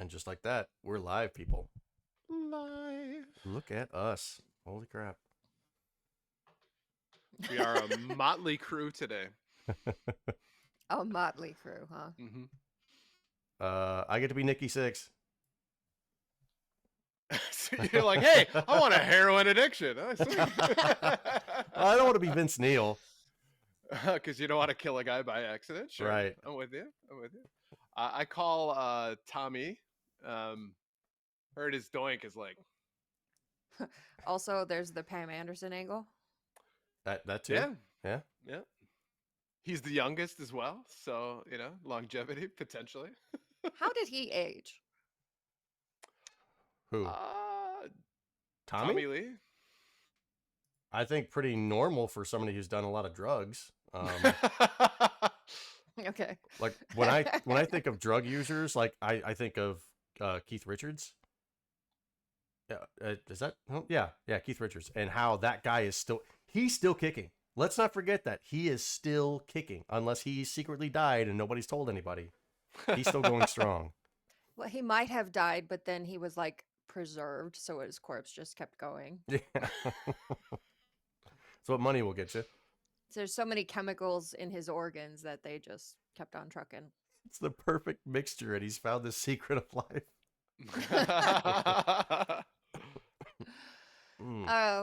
And just like that, we're live, people. Live. Look at us. Holy crap. We are a motley crew today. A motley crew, huh? Mm-hmm. I get to be Nikki Six. So you're like, hey, I want a heroin addiction. I don't want to be Vince Neil. Because you don't want to kill a guy by accident. Sure. Right. I'm with you. I call Tommy. Heard his doink is like. Also, there's the Pam Anderson angle. That too? Yeah. He's the youngest as well. So, longevity, potentially. How did he age? Who? Tommy Lee. I think pretty normal for somebody who's done a lot of drugs. Okay. Like when I think of drug users, like I think of Keith Richards. Yeah, is that? Oh, yeah, Keith Richards, and how that guy is still kicking. Let's not forget that he is still kicking, unless he secretly died and nobody's told anybody. He's still going strong. Well, he might have died, but then he was like preserved, so his corpse just kept going. Yeah. That's what money will get you. So there's so many chemicals in his organs that they just kept on trucking. It's the perfect mixture, and he's found the secret of life.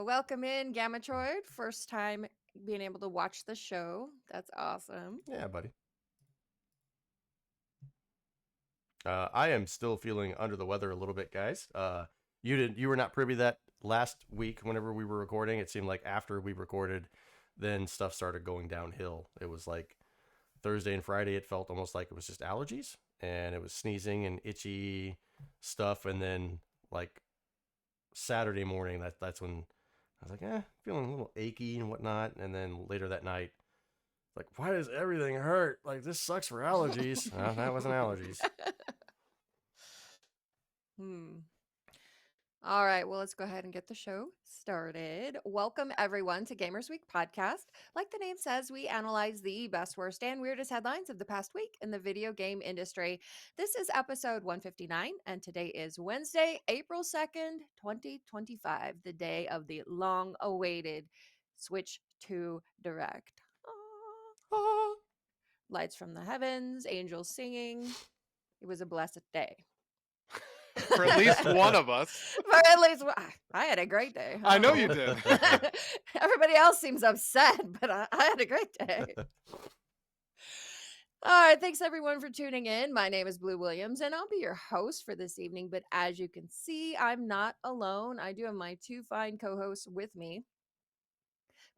Welcome in, Gamatroid. First time being able to watch the show. That's awesome. Yeah, buddy. I am still feeling under the weather a little bit, guys. You were not privy to that last week whenever we were recording. It seemed like after we recorded, then stuff started going downhill. It was like Thursday and Friday, it felt almost like it was just allergies, and it was sneezing and itchy stuff. And then like Saturday morning, that's when I was like, feeling a little achy and whatnot. And then later that night, like, why does everything hurt? Like, this sucks for allergies. That wasn't allergies. All right, well, let's go ahead and get the show started. Welcome, everyone, to Gamers Week podcast. Like the name says, we analyze the best, worst, and weirdest headlines of the past week in the video game industry. This is episode 159, and today is Wednesday, April 2nd, 2025, the day of the long-awaited Switch 2 Direct. Lights from the heavens, angels singing. It was a blessed day. For at least one of us. For at least I had a great day. I know you did. Everybody else seems upset, but I had a great day. All right, thanks everyone for tuning in. My name is Blue Williams, and I'll be your host for this evening. But as you can see, I'm not alone. I do have my two fine co-hosts with me.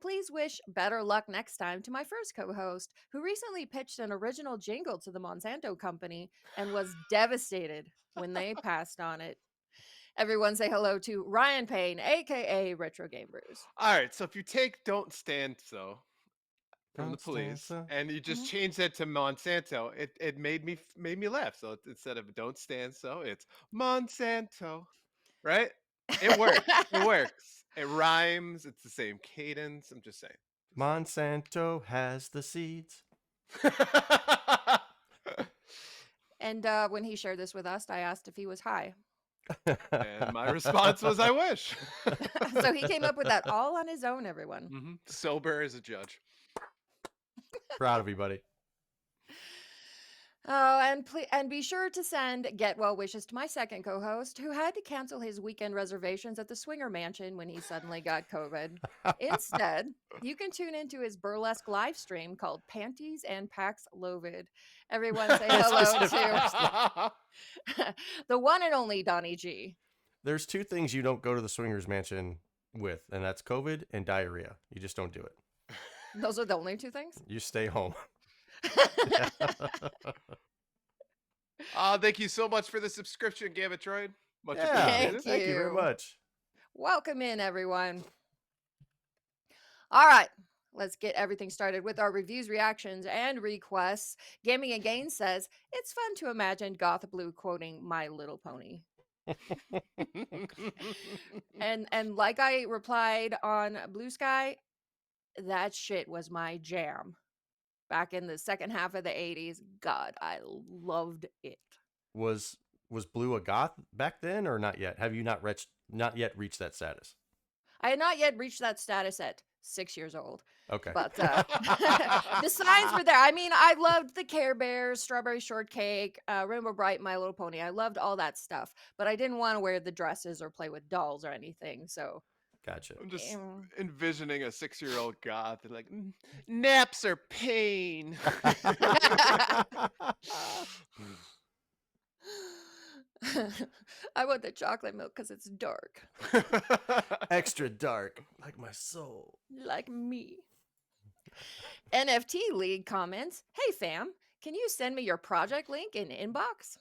Please wish better luck next time to my first co-host, who recently pitched an original jingle to the Monsanto company and was devastated when they passed on it. Everyone say hello to Ryan Payne, aka Retro Game Brews. All right, so if you take "Don't Stand So" from the Police and you just change that to Monsanto, it made me laugh. So instead of "Don't Stand So," it's Monsanto, right? It works. It works. It rhymes. It's the same cadence. I'm just saying. Monsanto has the seeds. And when he shared this with us, I asked if he was high. And my response was, I wish. So he came up with that all on his own, everyone. Mm-hmm. Sober as a judge. Proud of you, buddy. Oh, and be sure to send get well wishes to my second co-host, who had to cancel his weekend reservations at the Swinger Mansion when he suddenly got COVID. Instead, you can tune into his burlesque live stream called Panties and Pax Lovid. Everyone say hello to the one and only Donnie G. There's two things you don't go to the Swingers Mansion with, and that's COVID and diarrhea. You just don't do it. Those are the only two things? You stay home. Thank you so much for the subscription, Gamatroid. Much appreciated. Thank you very much. Welcome in, everyone. All right, let's get everything started with our reviews, reactions, and requests. Gaming Again says, it's fun to imagine Goth Blue quoting My Little Pony. and like I replied on Blue Sky, that shit was my jam. Back in the second half of the 80s. God, I loved it. Was was Blue a goth back then or not yet? Have you not yet reached that status? I had not yet reached that status at 6 years old. Okay. But the signs were there. I mean, I loved the Care Bears, Strawberry Shortcake, Rainbow Bright, My Little Pony. I loved all that stuff, but I didn't want to wear the dresses or play with dolls or anything. So, Gotcha. I'm just envisioning a 6-year-old goth and like naps are pain. I want the chocolate milk because it's dark, Extra dark, like my soul. like me. NFT League comments, "Hey fam, can you send me your project link in inbox?"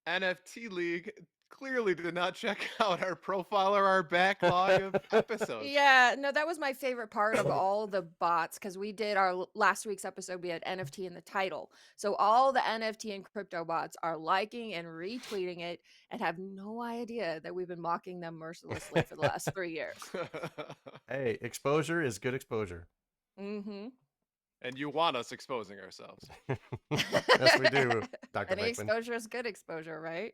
NFT League clearly did not check out our profile or our backlog of episodes. Yeah, no, that was my favorite part of all the bots because we did our last week's episode. We had NFT in the title. So all the NFT and crypto bots are liking and retweeting it and have no idea that we've been mocking them mercilessly for the last 3 years. Hey, exposure is good exposure. Mm-hmm. And you want us exposing ourselves. Yes, we do, Dr. Any Beckman. exposure is good exposure, right?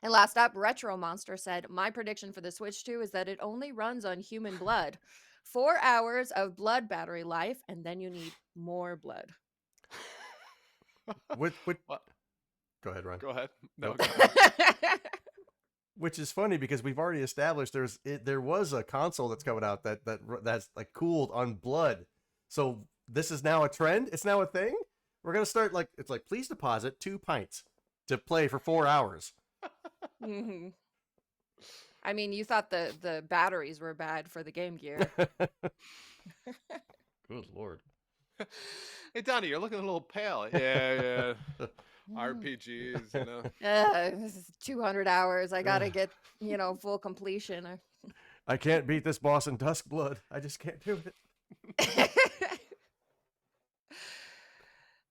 And last up, Retro Monster said, "My prediction for the Switch 2 is that it only runs on human blood. 4 hours of blood battery life, and then you need more blood." What? What? Go ahead, Ron. Go ahead. No, Nope. go ahead. Which is funny because we've already established there was a console that's coming out that's like cooled on blood. So this is now a trend. It's now a thing. We're gonna start please deposit 2 pints to play for 4 hours. Mm-hmm. I mean, you thought the batteries were bad for the Game Gear. Good Lord. Hey, Donnie, you're looking a little pale. Yeah. RPGs, you know. This is 200 hours. I gotta get, full completion. I can't beat this boss in Dusk Blood. I just can't do it.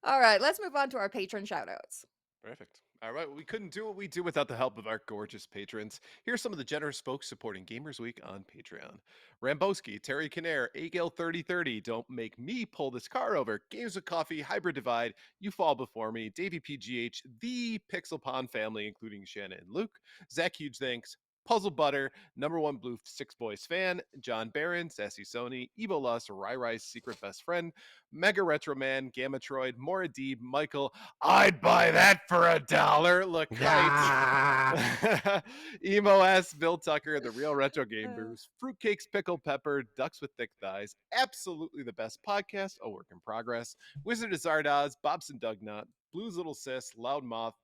All right, let's move on to our patron shoutouts. Perfect. All right, well, we couldn't do what we do without the help of our gorgeous patrons. Here's some of the generous folks supporting Gamers Week on Patreon. Rambowski, Terry Kinnair, Agale3030, Don't Make Me Pull This Car Over, Games with Coffee, Hybrid Divide, You Fall Before Me, Davey PGH, The Pixel Pond Family, including Shanna and Luke, Zach Huge Thanks, Puzzle Butter, Number One Blue Six Boys Fan, John Barron, Sassy Sony, Evo Lust, Rai Rai's Secret Best Friend, Mega Retro Man, Gamatroid, Mora Deeb, Michael, I'd buy that for $1. Look, right. Emo S, Bill Tucker, The Real Retro Game Brews, Fruitcakes, Pickle Pepper, Ducks with Thick Thighs, absolutely the best podcast, a work in progress, Wizard of Zardoz, Bobson Dugnut, Blues Little Sis, Loud Moth,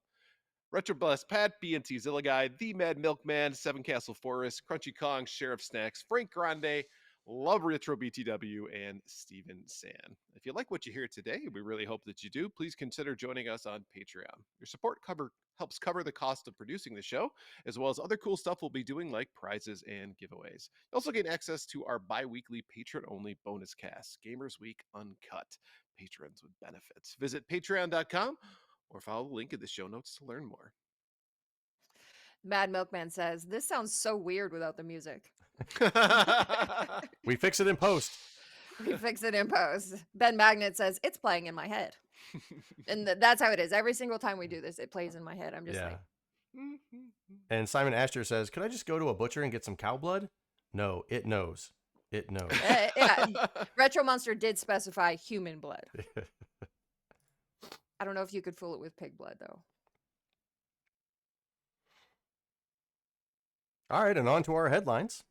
Retro Blessed Pat, BNT Zilla Guy, The Mad Milkman, Seven Castle Forest, Crunchy Kong, Sheriff Snacks, Frank Grande, Love Retro BTW, and Steven San. If you like what you hear today, we really hope that you do. Please consider joining us on Patreon. Your support helps cover the cost of producing the show, as well as other cool stuff we'll be doing like prizes and giveaways. You also gain access to our bi-weekly patron-only bonus cast, Gamers Week Uncut, patrons with benefits. Visit patreon.com or follow the link in the show notes to learn more. Mad Milkman says, "This sounds so weird without the music." We fix it in post. We fix it in post. Ben Magnet says, "It's playing in my head." And that's how it is. Every single time we do this, it plays in my head. I'm just like. And Simon Asher says, "Could I just go to a butcher and get some cow blood?" No, it knows. It knows. Yeah. Retro Monster did specify human blood. I don't know if you could fool it with pig blood, though. All right, and on to our headlines.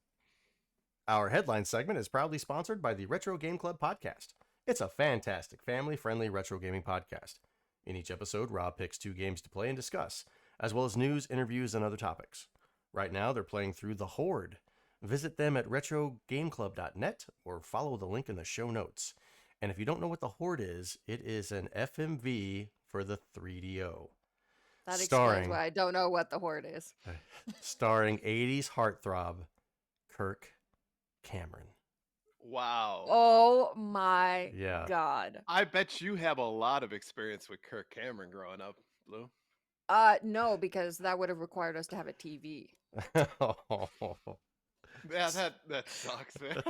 Our headline segment is proudly sponsored by the Retro Game Club podcast. It's a fantastic, family-friendly retro gaming podcast. In each episode, Rob picks 2 games to play and discuss, as well as news, interviews, and other topics. Right now, they're playing through The Horde. Visit them at retrogameclub.net or follow the link in the show notes. And if you don't know what The Horde is, it is an FMV for the 3DO. That explains why I don't know what The Horde is. Starring 80s heartthrob Kirk Cameron. Wow. Oh my God. I bet you have a lot of experience with Kirk Cameron growing up, Blue. No, because that would have required us to have a TV. Yeah, that sucks, man.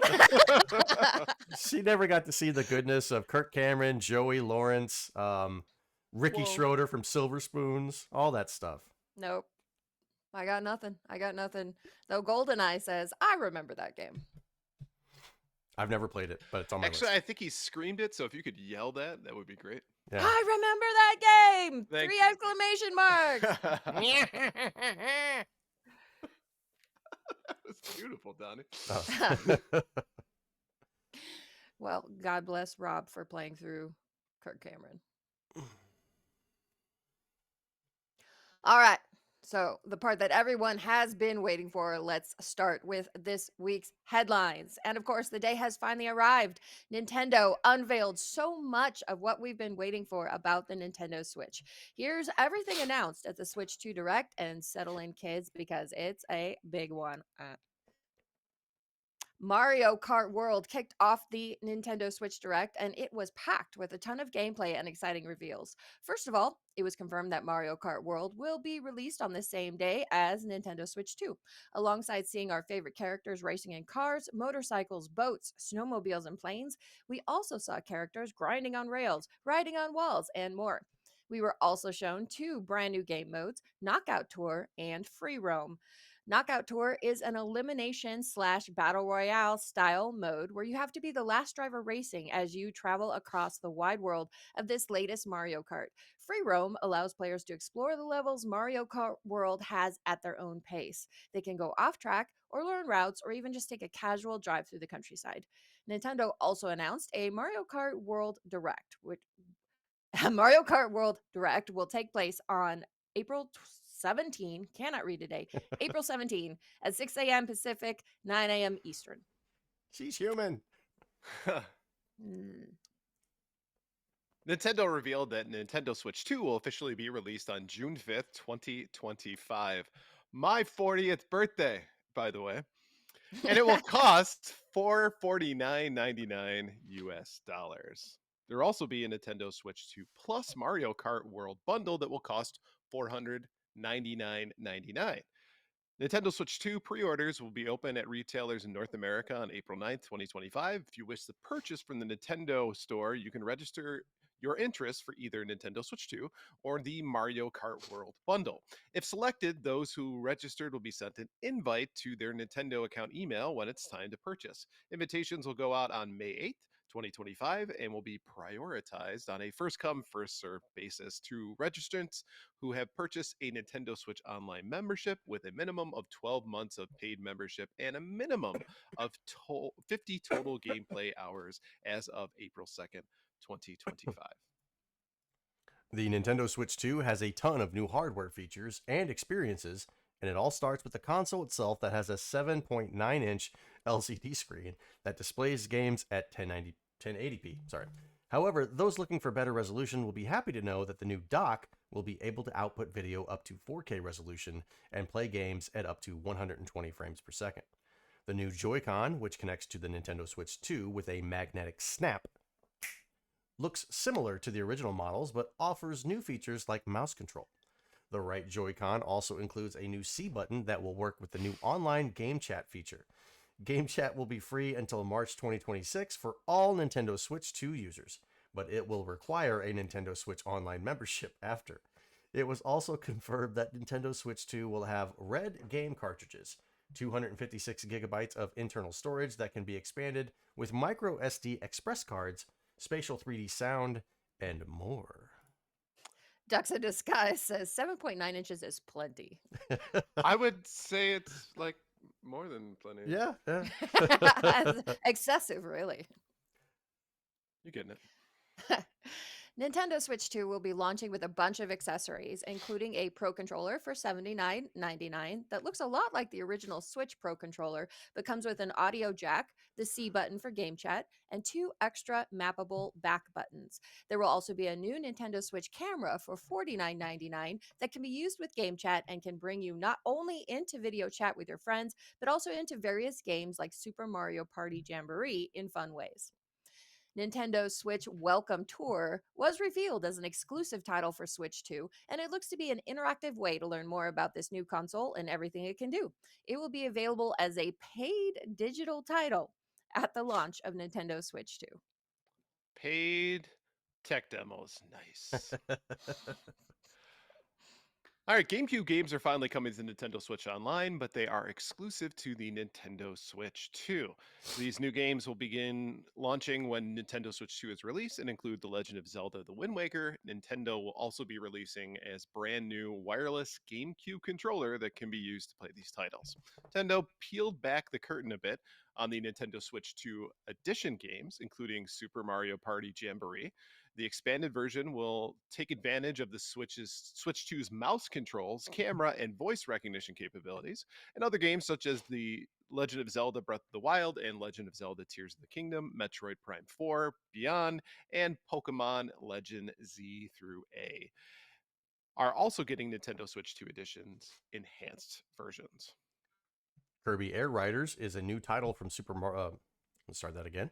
She never got to see the goodness of Kirk Cameron, Joey Lawrence, Ricky Whoa. Schroeder from Silver Spoons, all that stuff. Nope. I got nothing. Though GoldenEye says, I remember that game. I've never played it, but it's on my Actually, list. I think he screamed it, so if you could yell that would be great. Yeah. I remember that game! Thank 3 you. exclamation marks! That was beautiful, Donnie. Oh. Well, God bless Rob for playing through Kirk Cameron. All right. So, the part that everyone has been waiting for, let's start with this week's headlines. And of course, the day has finally arrived. Nintendo unveiled so much of what we've been waiting for about the Nintendo Switch. Here's everything announced at the Switch 2 Direct, and settle in, kids, because it's a big one. Mario Kart World kicked off the Nintendo Switch Direct, and it was packed with a ton of gameplay and exciting reveals. First of all, it was confirmed that Mario Kart World will be released on the same day as Nintendo Switch 2. Alongside seeing our favorite characters racing in cars, motorcycles, boats, snowmobiles, and planes, we also saw characters grinding on rails, riding on walls, and more. We were also shown 2 brand new game modes, Knockout Tour and Free Roam. Knockout Tour is an elimination / battle royale style mode where you have to be the last driver racing as you travel across the wide world of this latest Mario Kart. Free Roam allows players to explore the levels Mario Kart World has at their own pace. They can go off track or learn routes or even just take a casual drive through the countryside. Nintendo also announced a Mario Kart World Direct, which Mario Kart World Direct will take place on April 17, cannot read today, April 17 at 6 a.m. Pacific, 9 a.m. Eastern. She's human. Nintendo revealed that Nintendo Switch 2 will officially be released on June 5th, 2025. My 40th birthday, by the way. And it will cost $449.99 US dollars. There will also be a Nintendo Switch 2 Plus Mario Kart World bundle that will cost $499.99. Nintendo Switch 2 pre-orders will be open at retailers in North America on April 9th, 2025. If you wish to purchase from the Nintendo store, you can register your interest for either Nintendo Switch 2 or the Mario Kart World bundle. If selected, those who registered will be sent an invite to their Nintendo account email when it's time to purchase. Invitations will go out on May 8th, 2025, and will be prioritized on a first come, first served basis to registrants who have purchased a Nintendo Switch Online membership with a minimum of 12 months of paid membership and a minimum of 50 total gameplay hours as of April 2nd, 2025. The Nintendo Switch 2 has a ton of new hardware features and experiences, and it all starts with the console itself that has a 7.9-inch LCD screen that displays games at 1080p. However, those looking for better resolution will be happy to know that the new dock will be able to output video up to 4K resolution and play games at up to 120 frames per second. The new Joy-Con, which connects to the Nintendo Switch 2 with a magnetic snap, looks similar to the original models, but offers new features like mouse control. The right Joy-Con also includes a new C button that will work with the new online game chat feature. Game chat will be free until March 2026 for all Nintendo Switch 2 users, but it will require a Nintendo Switch Online membership after. It was also confirmed that Nintendo Switch 2 will have red game cartridges, 256 gigabytes of internal storage that can be expanded with micro SD express cards, spatial 3D sound, and more. Ducks in Disguise says 7.9 inches is plenty. I would say it's like more than plenty. Yeah. Excessive, really. You're getting it. Nintendo Switch 2 will be launching with a bunch of accessories, including a Pro Controller for $79.99 that looks a lot like the original Switch Pro Controller, but comes with an audio jack, the C button for game chat, and 2 extra mappable back buttons. There will also be a new Nintendo Switch camera for $49.99 that can be used with game chat and can bring you not only into video chat with your friends, but also into various games like Super Mario Party Jamboree in fun ways. Nintendo Switch Welcome Tour was revealed as an exclusive title for Switch 2, and it looks to be an interactive way to learn more about this new console and everything it can do. It will be available as a paid digital title at the launch of Nintendo Switch 2. Paid Tech demos, nice. All right, GameCube games are finally coming to Nintendo Switch Online, but they are exclusive to the Nintendo Switch 2. These new games will begin launching when Nintendo Switch 2 is released and include The Legend of Zelda The Wind Waker. Nintendo will also be releasing as brand new wireless GameCube controller that can be used to play these titles. Nintendo peeled back the curtain a bit on the Nintendo Switch 2 edition games, including Super Mario Party Jamboree. The expanded version will take advantage of the Switch 2's mouse controls, camera, and voice recognition capabilities, and other games such as The Legend of Zelda Breath of the Wild and Legend of Zelda Tears of the Kingdom, Metroid Prime 4, Beyond, and Pokemon Legend Z through A are also getting Nintendo Switch 2 editions enhanced versions. Kirby Air Riders is a new title from Super Mario. Let's start that again.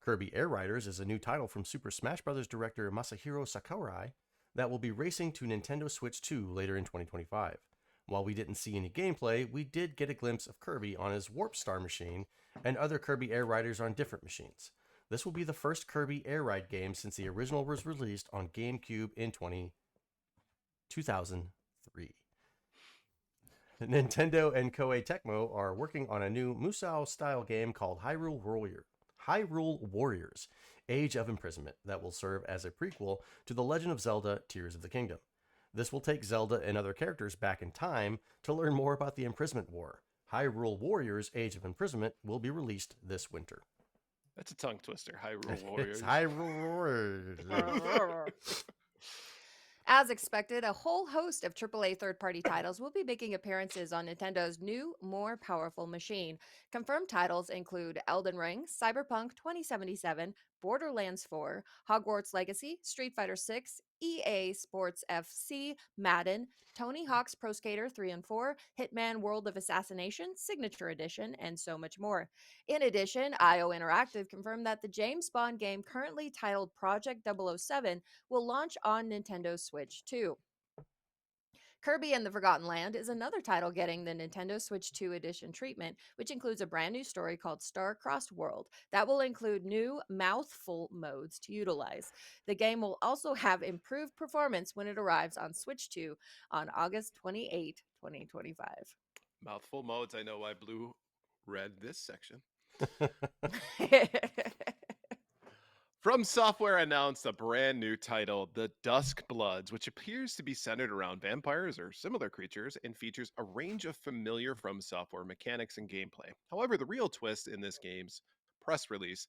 Kirby Air Riders is a new title from Super Smash Bros. Director Masahiro Sakurai that will be racing to Nintendo Switch 2 later in 2025. While we didn't see any gameplay, we did get a glimpse of Kirby on his Warp Star machine and other Kirby Air Riders on different machines. This will be the first Kirby Air Ride game since the original was released on GameCube in 2003. Nintendo and Koei Tecmo are working on a new Musou-style game called Hyrule Warriors: Age of Imprisonment that will serve as a prequel to The Legend of Zelda: Tears of the Kingdom. This will take Zelda and other characters back in time to learn more about the Imprisonment War. Hyrule Warriors: Age of Imprisonment will be released this winter. That's a tongue twister. Hyrule Warriors. It's Hyrule Warriors. As expected, a whole host of AAA third-party titles will be making appearances on Nintendo's new, more powerful machine. Confirmed titles include Elden Ring, Cyberpunk 2077, Borderlands 4, Hogwarts Legacy, Street Fighter 6, EA Sports FC, Madden, Tony Hawk's Pro Skater 3 and 4, Hitman World of Assassination, Signature Edition, and so much more. In addition, IO Interactive confirmed that the James Bond game currently titled Project 007 will launch on Nintendo Switch 2. Kirby and the Forgotten Land is another title getting the Nintendo Switch 2 edition treatment, which includes a brand new story called Star-Crossed World that will include new mouthful modes to utilize. The game will also have improved performance when it arrives on Switch 2 on August 28, 2025. Mouthful modes. I know why Blue read this section. From Software announced a brand new title, The Dusk Bloods, which appears to be centered around vampires or similar creatures and features a range of familiar From Software mechanics and gameplay. However, the real twist in this game's press release,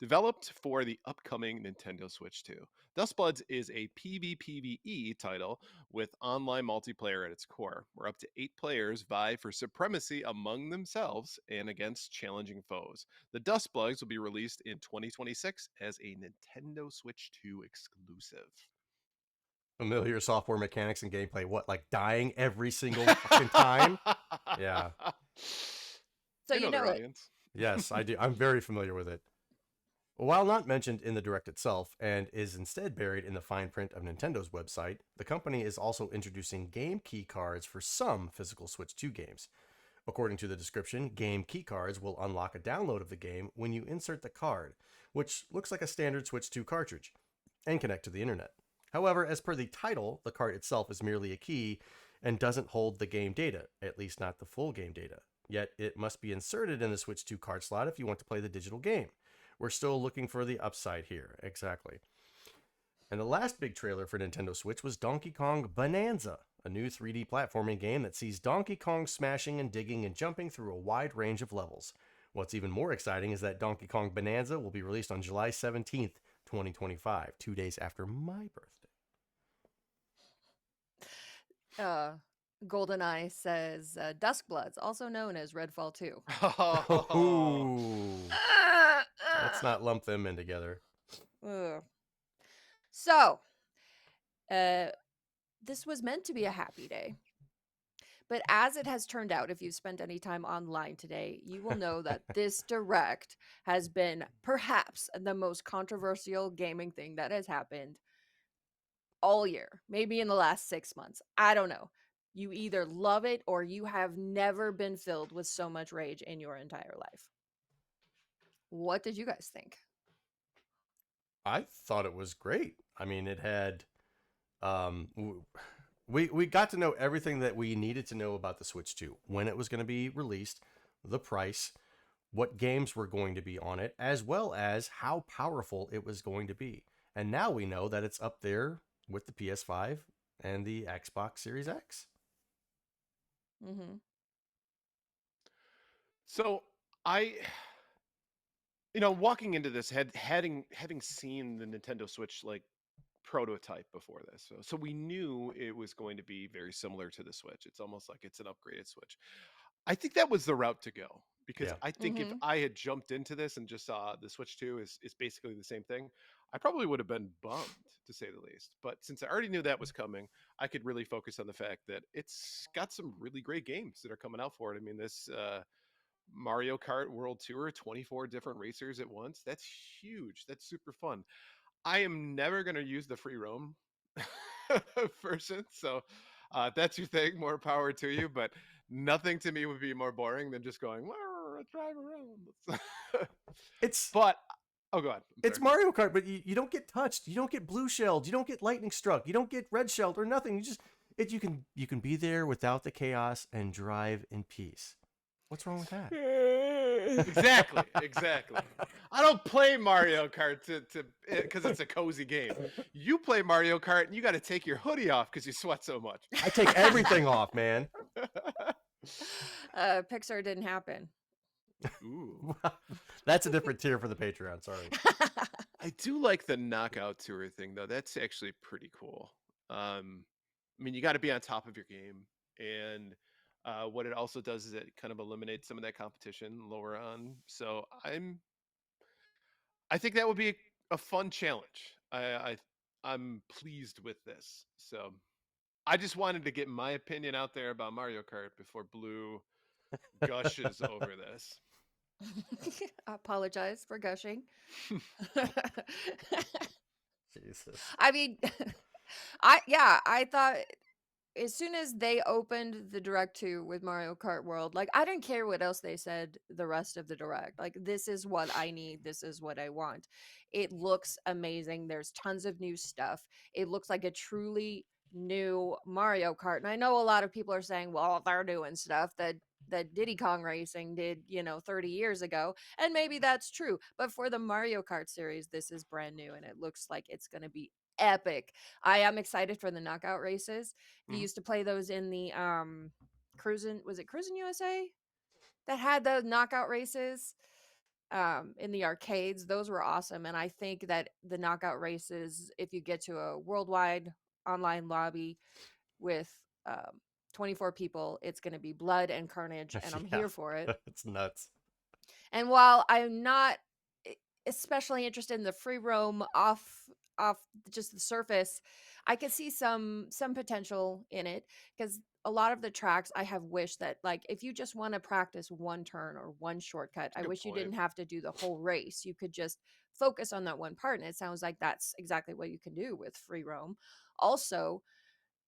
developed for the upcoming Nintendo Switch 2. Duskbloods is a PvPvE title with online multiplayer at its core, where up to 8 players vie for supremacy among themselves and against challenging foes. The Duskbloods will be released in 2026 as a Nintendo Switch 2 exclusive. Familiar software mechanics and gameplay. What, like dying every single fucking time? Yeah. So you know it. Yes, I do. I'm very familiar with it. While not mentioned in the Direct itself, and is instead buried in the fine print of Nintendo's website, the company is also introducing game key cards for some physical Switch 2 games. According to the description, game key cards will unlock a download of the game when you insert the card, which looks like a standard Switch 2 cartridge, and connect to the internet. However, as per the title, the card itself is merely a key and doesn't hold the game data, at least not the full game data. Yet it must be inserted in the Switch 2 card slot if you want to play the digital game. We're still looking for the upside here. Exactly. And the last big trailer for Nintendo Switch was Donkey Kong Bananza, a new 3D platforming game that sees Donkey Kong smashing and digging and jumping through a wide range of levels. What's even more exciting is that Donkey Kong Bananza will be released on July 17th, 2025, 2 days after my birthday. GoldenEye says Duskbloods, also known as Redfall 2. Ooh. Let's not lump them in together. So, this was meant to be a happy day. But as it has turned out, if you've spent any time online today, you will know that this Direct has been perhaps the most controversial gaming thing that has happened all year, maybe in the last 6 months. I don't know. You either love it or you have never been filled with so much rage in your entire life. What did you guys think? I thought it was great. I mean, it had we got to know everything that we needed to know about the Switch 2, when it was going to be released, the price, what games were going to be on it, as well as how powerful it was going to be. And now we know that it's up there with the PS5 and the Xbox Series X. Mm-hmm. So I, walking into this, having seen the Nintendo Switch like prototype before this, so we knew it was going to be very similar to the Switch. It's almost like it's an upgraded Switch. I think that was the route to go, because Yeah. I think if Mm-hmm. I had jumped into this and just saw the Switch 2 is basically the same thing, I probably would have been bummed, to say the least. But since I already knew that was coming, I could really focus on the fact that it's got some really great games that are coming out for it. I mean, this Mario Kart World Tour, 24 different racers at once. That's huge. That's super fun. I am never going to use the free roam version. So that's your thing. More power to you. But nothing to me would be more boring than just going, let's drive around. It's But, oh, God. it's Mario Kart, but you don't get touched. You don't get blue shelled. You don't get lightning struck. You don't get red shelled or nothing. You can be there without the chaos and drive in peace. What's wrong with that? Exactly. I don't play Mario Kart to because it's a cozy game. You play Mario Kart and you got to take your hoodie off because you sweat so much. I take everything off, man. Pixar didn't happen. Ooh. That's a different tier for the Patreon. Sorry. I do like the knockout tour thing though. That's actually pretty cool. I mean, you got to be on top of your game, and what it also does is it kind of eliminates some of that competition lower on. So I think that would be a fun challenge. I'm pleased with this. So I just wanted to get my opinion out there about Mario Kart before Blue gushes over this. I apologize for gushing. Jesus. I mean, I thought as soon as they opened the direct 2 with Mario Kart World, like I didn't care what else they said the rest of the direct. Like this is what I need, this is what I want. It looks amazing. There's tons of new stuff. It looks like a truly new Mario Kart. And I know a lot of people are saying, well, they're doing stuff that Diddy Kong Racing did, 30 years ago. And maybe that's true. But for the Mario Kart series, this is brand new and it looks like it's going to be epic. I am excited for the knockout races. You Mhm. used to play those in the Cruisin' USA that had the knockout races in the arcades. Those were awesome, and I think that the knockout races, if you get to a worldwide online lobby with 24 people, it's going to be blood and carnage, and I'm Yeah. here for it. It's nuts. And while I'm not especially interested in the free roam off just the surface, I could see some potential in it, because a lot of the tracks I have wished that, like, if you just want to practice one turn or one shortcut, I Good wish you point. didn't have to do the whole race. You could just focus on that one part, and it sounds like that's exactly what you can do with free roam. Also,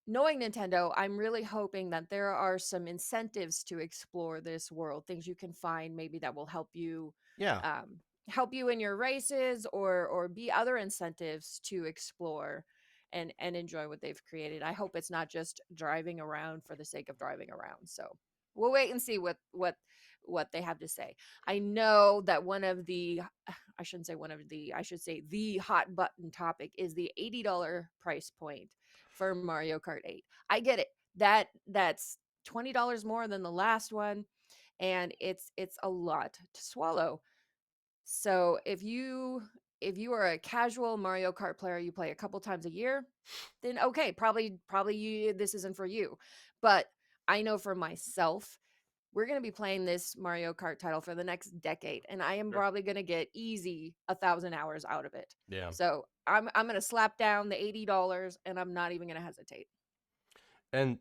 knowing Nintendo, I'm really hoping that there are some incentives to explore this world, things you can find maybe that will Yeah. help you in your races, or be other incentives to explore and enjoy what they've created. I hope it's not just driving around for the sake of driving around. So we'll wait and see what they have to say. I know that one of the I shouldn't say one of the I should say the hot button topic is the $80 price point for Mario Kart 8. I get it. That's $20 more than the last one, and it's a lot to swallow. So if you are a casual Mario Kart player, you play a couple times a year, then okay, probably this isn't for you. But I know for myself, we're going to be playing this Mario Kart title for the next decade, and I am Sure. probably going to get easy 1,000 hours out of it. Yeah. So I'm going to slap down the $80, and I'm not even going to hesitate. And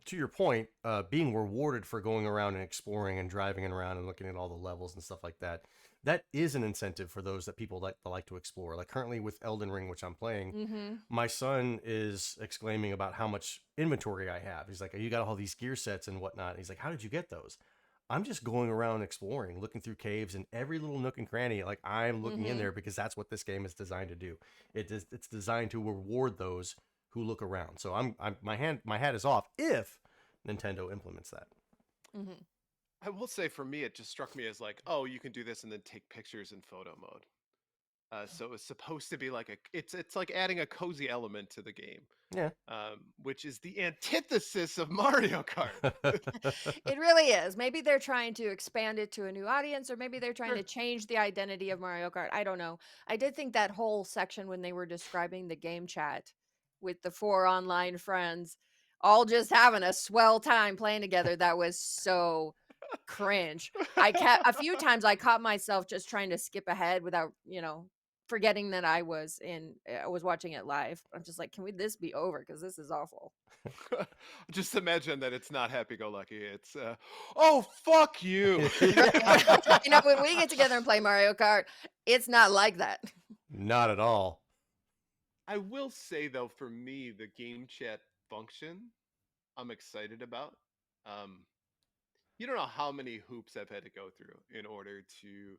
to your point, being rewarded for going around and exploring and driving around and looking at all the levels and stuff like that, that is an incentive for those that people like to explore. Like currently with Elden Ring, which I'm playing, Mm-hmm. my son is exclaiming about how much inventory I have. He's like, "You got all these gear sets and whatnot." He's like, "How did you get those?" I'm just going around exploring, looking through caves and every little nook and cranny. Like I'm looking in Mm-hmm. there because that's what this game is designed to do. It's designed to reward those who look around. So my hat is off if Nintendo implements that. Mm-hmm. I will say for me, it just struck me as like, oh, you can do this and then take pictures in photo mode. So it's supposed to be like it's like adding a cozy element to the game, Yeah. which is the antithesis of Mario Kart. It really is. Maybe they're trying to expand it to a new audience, or maybe they're trying Sure. to change the identity of Mario Kart. I don't know. I did think that whole section when they were describing the game chat with the 4 online friends all just having a swell time playing together, that was so cringe. A few times I caught myself just trying to skip ahead without, forgetting that I was watching it live. I'm just like, can this be over? Because this is awful. Just imagine that it's not happy-go-lucky. It's oh fuck you. When we get together and play Mario Kart, it's not like that. Not at all. I will say though, for me, the game chat function I'm excited about. Um, you don't know how many hoops I've had to go through in order to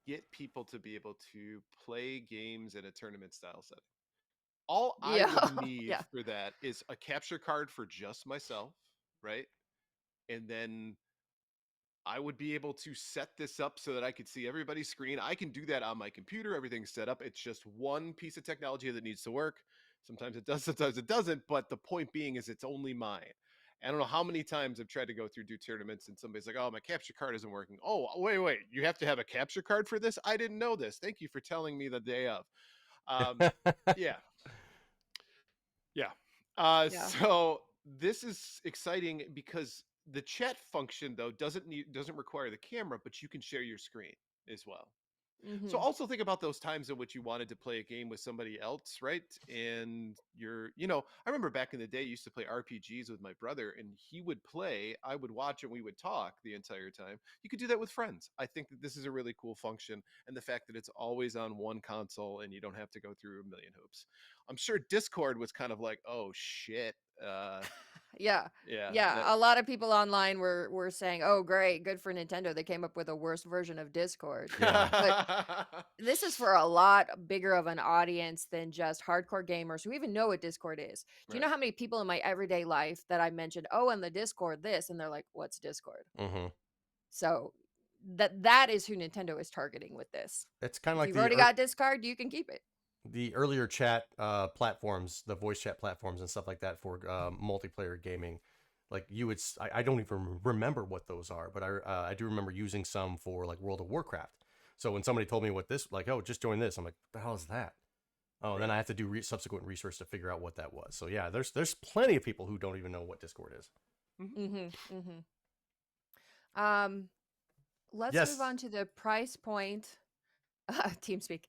get people to be able to play games in a tournament style setting. All I Yeah. would need Yeah. for that is a capture card for just myself, right? And then I would be able to set this up so that I could see everybody's screen. I can do that on my computer. Everything's set up. It's just one piece of technology that needs to work. Sometimes it does, sometimes it doesn't. But the point being is it's only mine. I don't know how many times I've tried to go through do tournaments and somebody's like, oh, my capture card isn't working. Oh, wait. You have to have a capture card for this? I didn't know this. Thank you for telling me the day of. Yeah. Yeah. Yeah. So this is exciting because the chat function though doesn't require the camera, but you can share your screen as well. So Mm-hmm. also think about those times in which you wanted to play a game with somebody else, right? And I remember back in the day, I used to play RPGs with my brother, and he would play, I would watch, and we would talk the entire time. You could do that with friends. I think that this is a really cool function, and the fact that it's always on one console and you don't have to go through a million hoops. I'm sure Discord was kind of like, oh shit, Yeah. yeah, Yeah. that A lot of people online were saying, oh, great, good for Nintendo. They came up with a worse version of Discord. Yeah. But this is for a lot bigger of an audience than just hardcore gamers who even know what Discord is. Do you right. know how many people in my everyday life that I mentioned, oh, and the Discord this, and they're like, what's Discord? Mm-hmm. So that is who Nintendo is targeting with this. It's kind of If like you've already got Discord, you can keep it. the earlier chat platforms, the voice chat platforms and stuff like that for multiplayer gaming. Like you would, I don't even remember what those are, but I do remember using some for like World of Warcraft. So when somebody told me what this, like, oh, just join this, I'm like, what the hell is that? Oh, and then I have to do subsequent research to figure out what that was. So yeah, there's plenty of people who don't even know what Discord is. Mm-hmm. Mm-hmm. Let's move Yes. on to the price point. TeamSpeak.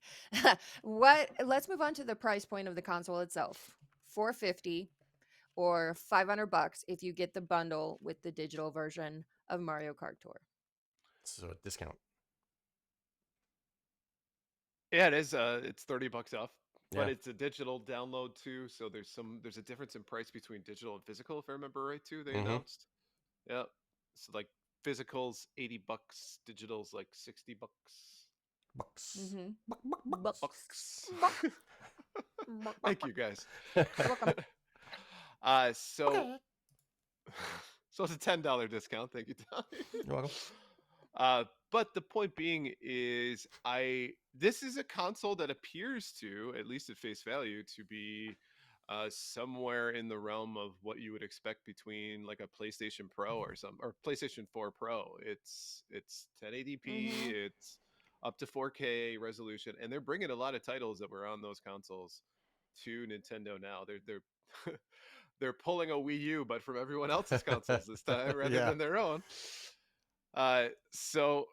Let's move on to the price point of the console itself. $450 or $500 if you get the bundle with the digital version of Mario Kart Tour. So a discount. Yeah, it is. It's $30 off, but Yeah. it's a digital download too. So there's a difference in price between digital and physical, if I remember right too. They Mm-hmm. announced. Yeah. So like physicals $80, digital's like $60. Bucks. Mm-hmm. Bucks. Thank you guys. Welcome. So so it's a $10 discount. Thank you, Tommy. You're welcome. But the point being is this is a console that appears to, at least at face value, to be somewhere in the realm of what you would expect between like a PlayStation Pro or PlayStation 4 Pro. It's 1080p, Mm-hmm. it's up to 4K resolution, and they're bringing a lot of titles that were on those consoles to Nintendo now. They're they're pulling a Wii U, but from everyone else's consoles this time rather Yeah. than their own. So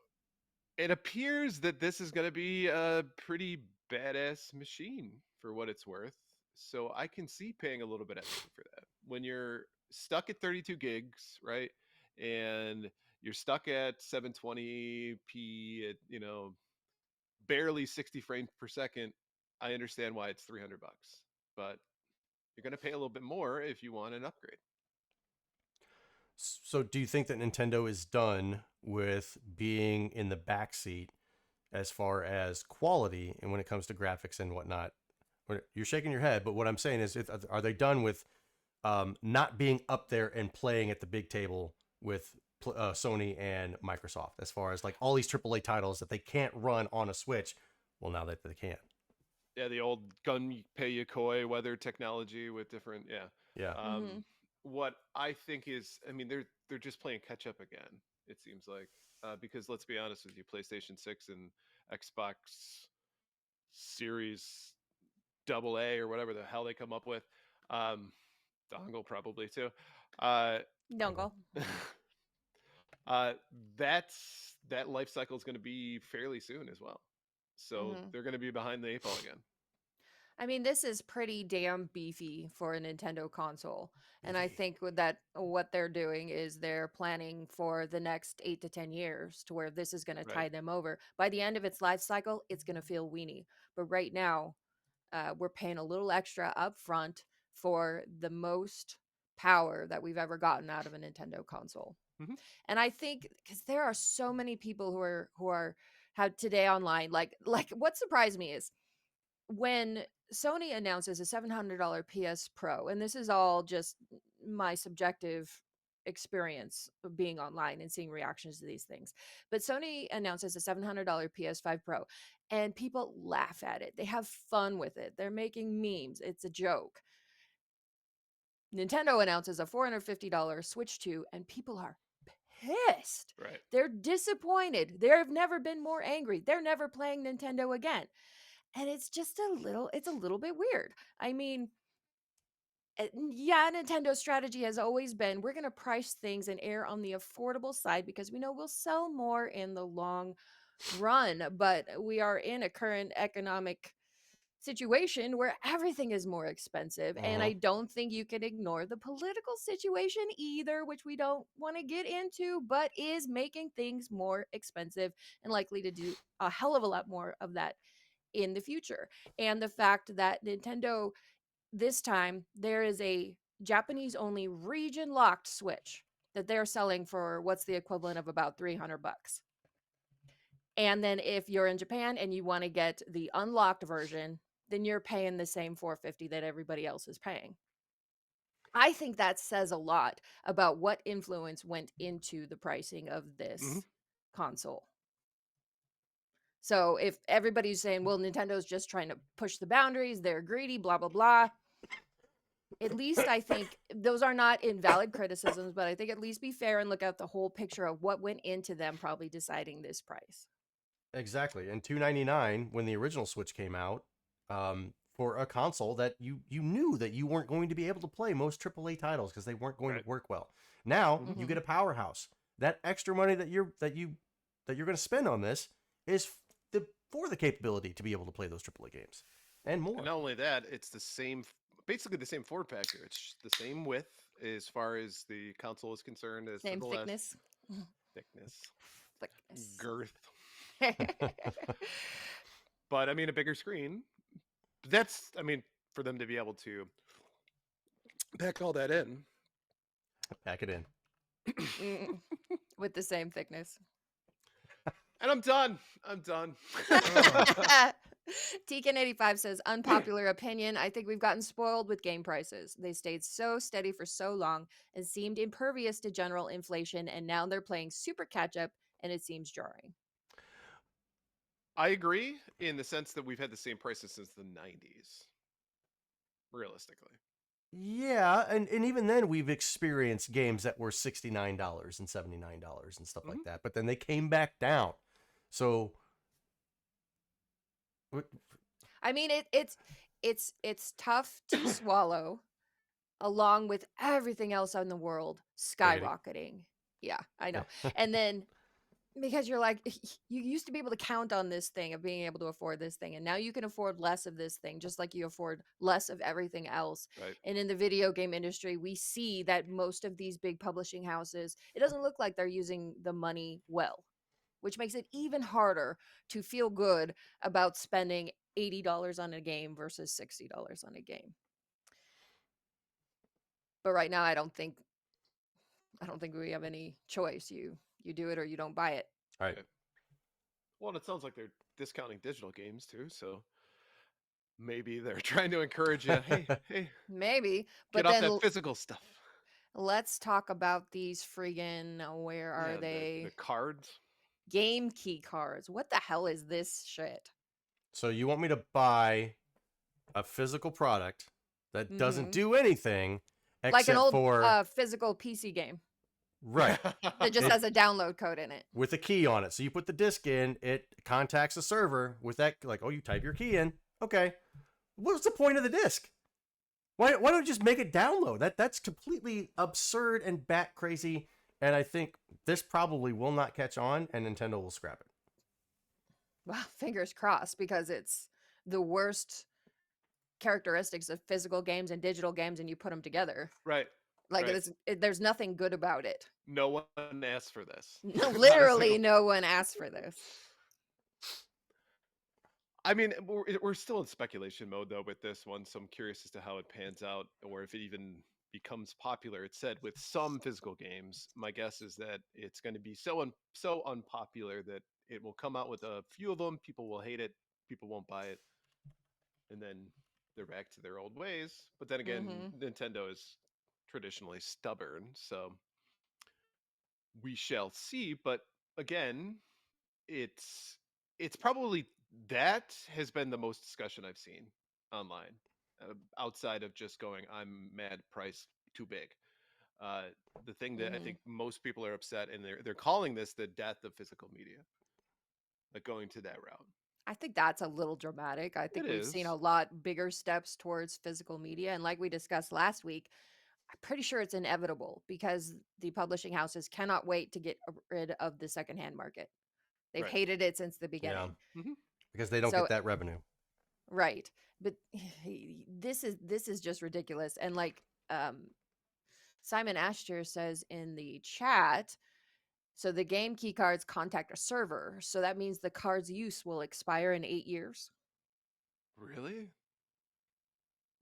it appears that this is going to be a pretty badass machine for what it's worth. So I can see paying a little bit extra for that. When you're stuck at 32 gigs, right? And you're stuck at 720p at, barely 60 frames per second, I understand why it's $300. But you're going to pay a little bit more if you want an upgrade. So do you think that Nintendo is done with being in the backseat as far as quality and when it comes to graphics and whatnot? You're shaking your head, but what I'm saying is, are they done with not being up there and playing at the big table with Sony and Microsoft as far as like all these AAA titles that they can't run on a Switch? Well, now that they can. Yeah, the old gun pay you koi weather technology with different Yeah. Mm-hmm. What I think is, I mean, they're just playing catch up again. It seems like because let's be honest with you, PlayStation 6 and Xbox Series AA or whatever the hell they come up with, um, dongle probably too. Uh, Dongle. uh, that life cycle is going to be fairly soon as well. So Mm-hmm. they're going to be behind the 8 ball again. I mean, this is pretty damn beefy for a Nintendo console. And I Beefy. think with that, what they're doing is they're planning for the next 8 to 10 years to where this is going to Right. tide them over. By the end of its life cycle, it's going to feel weenie. But right now, we're paying a little extra up front for the most power that we've ever gotten out of a Nintendo console. Mm-hmm. And I think because there are so many people who are have today online, like what surprised me is when Sony announces a $700 PS Pro, and this is all just my subjective experience of being online and seeing reactions to these things. But Sony announces a $700 PS5 Pro, and people laugh at it. They have fun with it. They're making memes. It's a joke. Nintendo announces a $450 Switch 2, and people are pissed. Right. They're disappointed. They've never been more angry. They're never playing Nintendo again. And it's just it's a little bit weird. I mean, yeah, Nintendo's strategy has always been we're going to price things and err on the affordable side because we know we'll sell more in the long run. But we are in a current economic situation where everything is more expensive. And Mm-hmm. I don't think you can ignore the political situation either, which we don't want to get into, but is making things more expensive and likely to do a hell of a lot more of that in the future. And the fact that Nintendo, this time, there is a Japanese only region locked Switch that they're selling for what's the equivalent of about $300. And then if you're in Japan and you want to get the unlocked version, then you're paying the same $450 that everybody else is paying. I think that says a lot about what influence went into the pricing of this Mm-hmm. console. So if everybody's saying, well, Nintendo's just trying to push the boundaries, they're greedy, blah, blah, blah. At least I think those are not invalid criticisms, but I think at least be fair and look at the whole picture of what went into them probably deciding this price. Exactly. And $299 when the original Switch came out, for a console that you knew that you weren't going to be able to play most AAA titles because they weren't going Right. to work well. Now Mhm. you get a powerhouse. That extra money that you're going to spend on this is for the capability to be able to play those AAA games and more. And not only that, it's the same, basically the same form factor. It's the same width as far as the console is concerned as Same the thickness. thickness, Thickness. girth. But I mean, a bigger screen. That's, I mean, for them to be able to pack all that in. Pack it in. Mm, with the same thickness. And I'm done. I'm done. Tegan85 says, unpopular opinion. I think we've gotten spoiled with game prices. They stayed so steady for so long and seemed impervious to general inflation, and now they're playing super catch up, and it seems jarring. I agree in the sense that we've had the same prices since the 90s, realistically. Yeah, and even then we've experienced games that were $69 and $79 and stuff like that, but then they came back down. So I mean, it's tough to swallow, along with everything else in the world Giggity. skyrocketing. Yeah, I know. And then because you're like, you used to be able to count on this thing of being able to afford this thing, and now you can afford less of this thing, just like you afford less of everything else. Right. And in the video game industry, we see that most of these big publishing houses, it doesn't look like they're using the money well, which makes it even harder to feel good about spending $80 on a game versus $60 on a game. But right now, I don't think I don't think we have any choice. You do it or you don't buy it. All right. Okay. Well, and it sounds like they're discounting digital games too, so maybe they're trying to encourage you. Hey, Maybe, get but off then that physical stuff. let's talk about these friggin' where are Yeah, the they? cards. Game key cards. What the hell is this shit? So you want me to buy a physical product that doesn't Mm-hmm. do anything Like an except old for physical PC game right that just It- has a download code in it. with a key on it. So you put the disc in, it contacts a server with that, like, oh, you type your key in. Okay. What's the point of the disc? Why don't you just make it download? That's completely absurd and bat crazy. And I think this probably will not catch on, and Nintendo will scrap it. Well, fingers crossed, because it's the worst characteristics of physical games and digital games, and you put them together. Right. Like Right. there's nothing good about it. No one asked for this. No, Not a literally, single- no one asked for this. I mean, we're still in speculation mode though with this one, so I'm curious as to how it pans out, or if it even becomes popular. It said with some physical games. My guess is that it's going to be so unpopular that it will come out with a few of them. People will hate it. People won't buy it, and then they're back to their old ways. But then again, Nintendo is traditionally stubborn, so we shall see. But again, it's probably that has been the most discussion I've seen online, outside of just going, I'm mad, price too big. Uh, the thing that I think most people are upset, and they're calling this the death of physical media, like going to that route. I think that's a little dramatic. I think It we've seen is. a lot bigger steps towards physical media. And like we discussed last week, I'm pretty sure it's inevitable because the publishing houses cannot wait to get rid of the secondhand market. They've Right. hated it since the Yeah. beginning. Because they don't So get that revenue. right. But this is just ridiculous. And like Simon Asher says in the chat, so the game key cards contact a server. So that means the card's use will expire in 8 years. Really?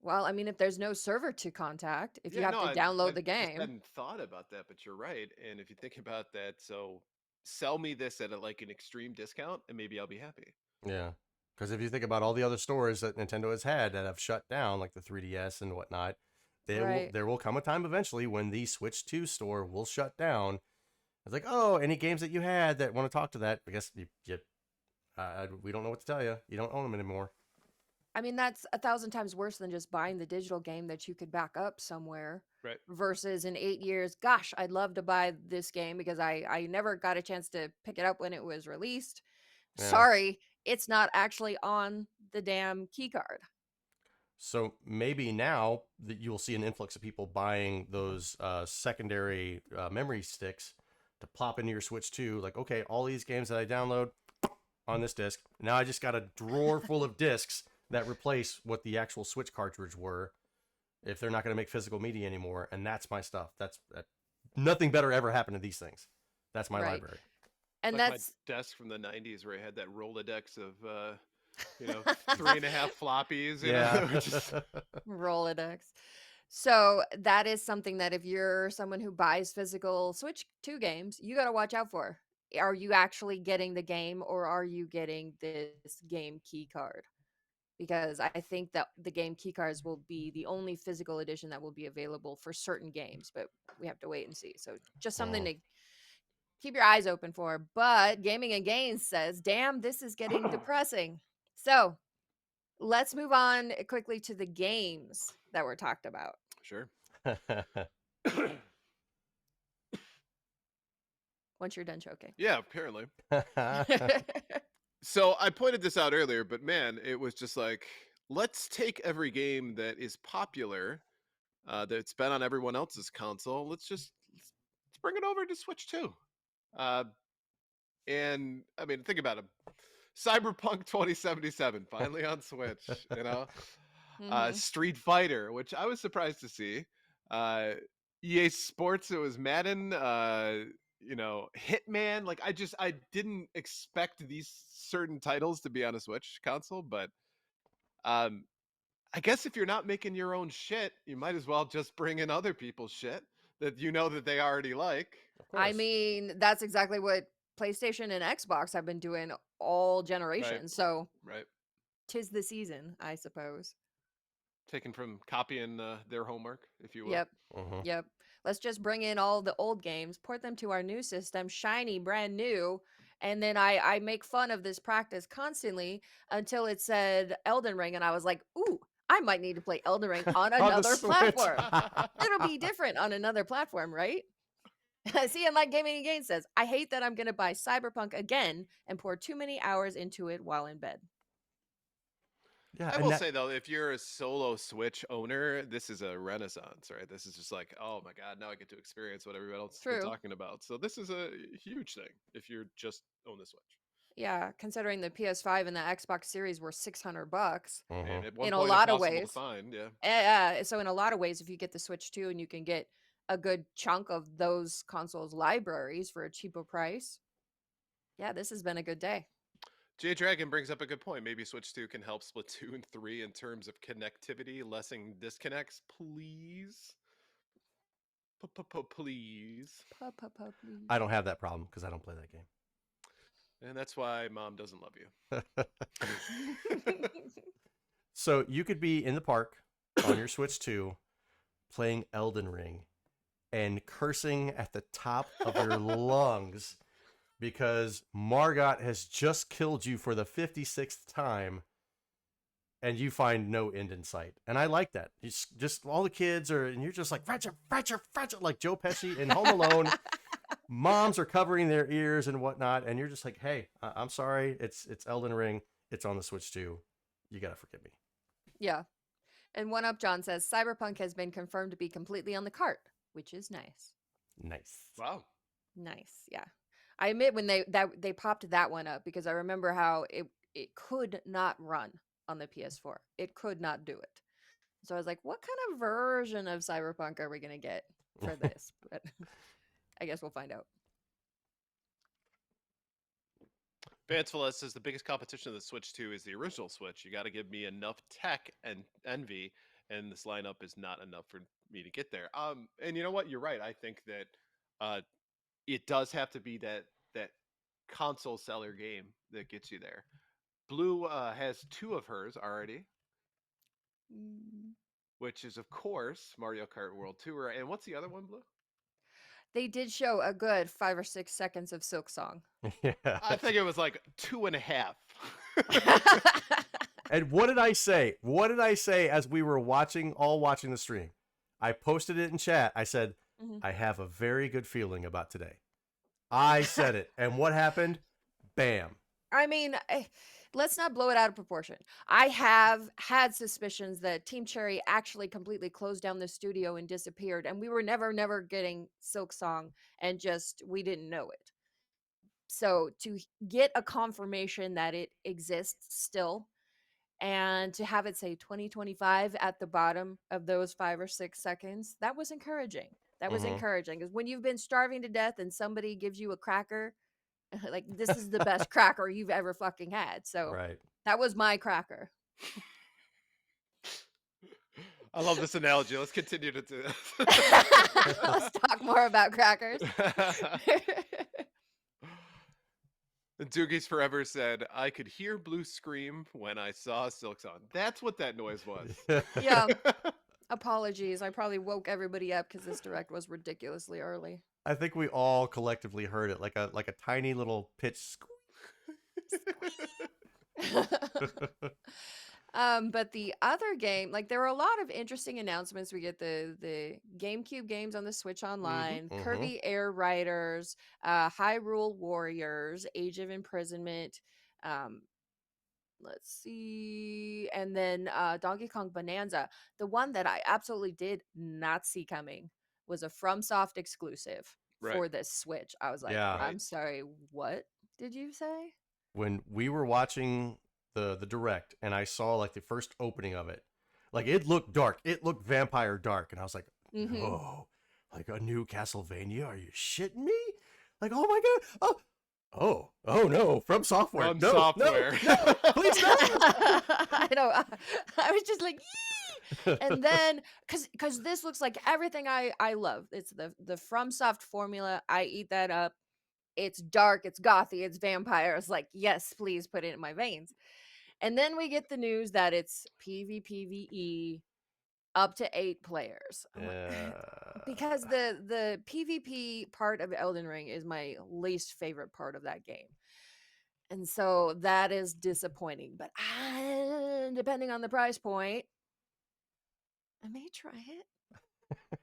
Well, I mean, if there's no server to contact, if you Yeah, have no, to I download the just game, hadn't thought about that, but you're right. And if you think about that, so sell me this at like an extreme discount, and maybe I'll be happy. Yeah. Because if you think about all the other stores that Nintendo has had that have shut down, like the 3DS and whatnot, right? there will come a time eventually when the Switch 2 store will shut down. It's like, oh, any games that you had that want to talk to that, I guess we don't know what to tell you. You don't own them anymore. I mean, that's 1,000 times worse than just buying the digital game that you could back up somewhere. Right. Versus in 8 years, gosh, I'd love to buy this game because I never got a chance to pick it up when it was released. Yeah. Sorry, it's not actually on the damn key card. So maybe now that you will see an influx of people buying those secondary memory sticks to plop into your Switch 2. Like, okay, all these games that I download on this disc. Now I just got a drawer full of discs that replace what the actual Switch cartridge were. If they're not going to make physical media anymore, and that's my stuff. That's nothing better ever happened to these things. That's my library. And like that's my desk from the 90s where I had that Rolodex of 3.5 floppies. You know, just... Rolodex. So that is something that if you're someone who buys physical Switch 2 games, you got to watch out for. Are you actually getting the game, or are you getting this game key card? Because I think that the game key cards will be the only physical edition that will be available for certain games, but we have to wait and see. So just something to keep your eyes open for. But Gaming and Gains says, damn, this is getting depressing. So let's move on quickly to the games that were talked about. Sure. Once you're done choking. Yeah, apparently. So I pointed this out earlier, but man, it was just like, let's take every game that is popular, that's been on everyone else's console. Let's bring it over to Switch 2. And I mean, think about it. Cyberpunk 2077 finally on Switch, you know. Street Fighter, which I was surprised to see. EA Sports, it was Madden, Hitman. Like I didn't expect these certain titles to be on a Switch console, but I guess if you're not making your own shit, you might as well just bring in other people's shit. that you know that they already like. Of course. I mean, that's exactly what PlayStation and Xbox have been doing all generations. So Right. 'tis the season, I suppose. Taken from copying their homework, if you will. Yep. Mhm. Yep. Let's just bring in all the old games, port them to our new system, shiny, brand new. And then I make fun of this practice constantly until it said Elden Ring. And I was like, ooh, I might need to play Elden Ring on On the another Switch. platform. It'll be different on another platform, right? See, and like Gaming Again says, I hate that I'm going to buy Cyberpunk again and pour too many hours into it while in bed. Yeah, I and will that, say though, if you're a solo Switch owner, this is a renaissance, right? This is just like, oh my god, now I get to experience what everybody else has been True. talking about. So this is a huge thing if you're just own the Switch. Yeah, considering the PS5 and the Xbox Series were $600 And at one in a point lot of impossible to ways. find, yeah. So in a lot of ways, if you get the Switch 2 and you can get a good chunk of those consoles libraries for a cheaper price, yeah, this has been a good day. Jay Dragon brings up a good point. Maybe Switch 2 can help Splatoon 3 in terms of connectivity, lessening disconnects, please. Please. Please. I don't have that problem because I don't play that game. And that's why mom doesn't love you. So you could be in the park on your Switch 2 playing Elden Ring and cursing at the top of your lungs because Margot has just killed you for the 56th time and you find no end in sight. And I like that. It's just all the kids are, and you're just like, Fretcher, like Joe Pesci in Home Alone. Moms are covering their ears and whatnot. And you're just like, hey, I'm sorry. It's Elden Ring. It's on the Switch 2. You got to forgive me. Yeah. And One Up John says Cyberpunk has been confirmed to be completely on the cart, which is nice. Nice. Wow. Nice. Yeah. I admit when they popped that one up because I remember how it could not run on the PS4. It could not do it. So I was like, what kind of version of Cyberpunk are we going to get for this? But I guess we'll find out. Fanciful says the biggest competition of the Switch 2 is the original Switch. You got to give me enough tech and envy, and this lineup is not enough for me to get there. And you know what? You're right. I think that it does have to be that console seller game that gets you there. Blue has 2 of hers already, which is of course Mario Kart World Tour. And what's the other one, Blue? They did show a good 5 or 6 seconds of Silk Song. Yeah. I think it was like 2.5. And what did I say? What did I say as we were watching the stream? I posted it in chat. I said, I have a very good feeling about today. I said it. And what happened? Bam. I mean, let's not blow it out of proportion. I have had suspicions that Team Cherry actually completely closed down the studio and disappeared, and we were never getting Silk Song, and just we didn't know it. So to get a confirmation that it exists still, and to have it say 2025 at the bottom of those 5 or 6 seconds, that was encouraging. That was encouraging, because when you've been starving to death and somebody gives you a cracker, like, this is the best cracker you've ever fucking had. So Right. that was my cracker. I love this analogy. Let's continue to do this. Let's talk more about crackers. Doogie's Forever said, I could hear Blue scream when I saw Silk Song. That's what that noise was. Yeah. Apologies. I probably woke everybody up because this direct was ridiculously early. I think we all collectively heard it like a tiny little pitch squeak. But the other game, like, there were a lot of interesting announcements. We get the GameCube games on the Switch Online, Kirby Air Riders, Hyrule Warriors, Age of Imprisonment, let's see, and then Donkey Kong Bonanza. The one that I absolutely did not see coming was a FromSoft exclusive for this Switch. I was like, Yeah. I'm sorry, what did you say? When we were watching the direct and I saw like the first opening of it, like, it looked dark. It looked vampire dark. And I was like, whoa, like a new Castlevania? Are you shitting me? Like, oh my God. Oh no, from software. From no, software. No, please no. I know. I was just like, yee! And then because this looks like everything I love. It's the FromSoft formula. I eat that up. It's dark, it's gothy, it's vampires. Like, yes, please put it in my veins. And then we get the news that it's PvPvE up to 8 players. I'm like, because the PvP part of Elden Ring is my least favorite part of that game. And so that is disappointing. But depending on the price point, I may try it.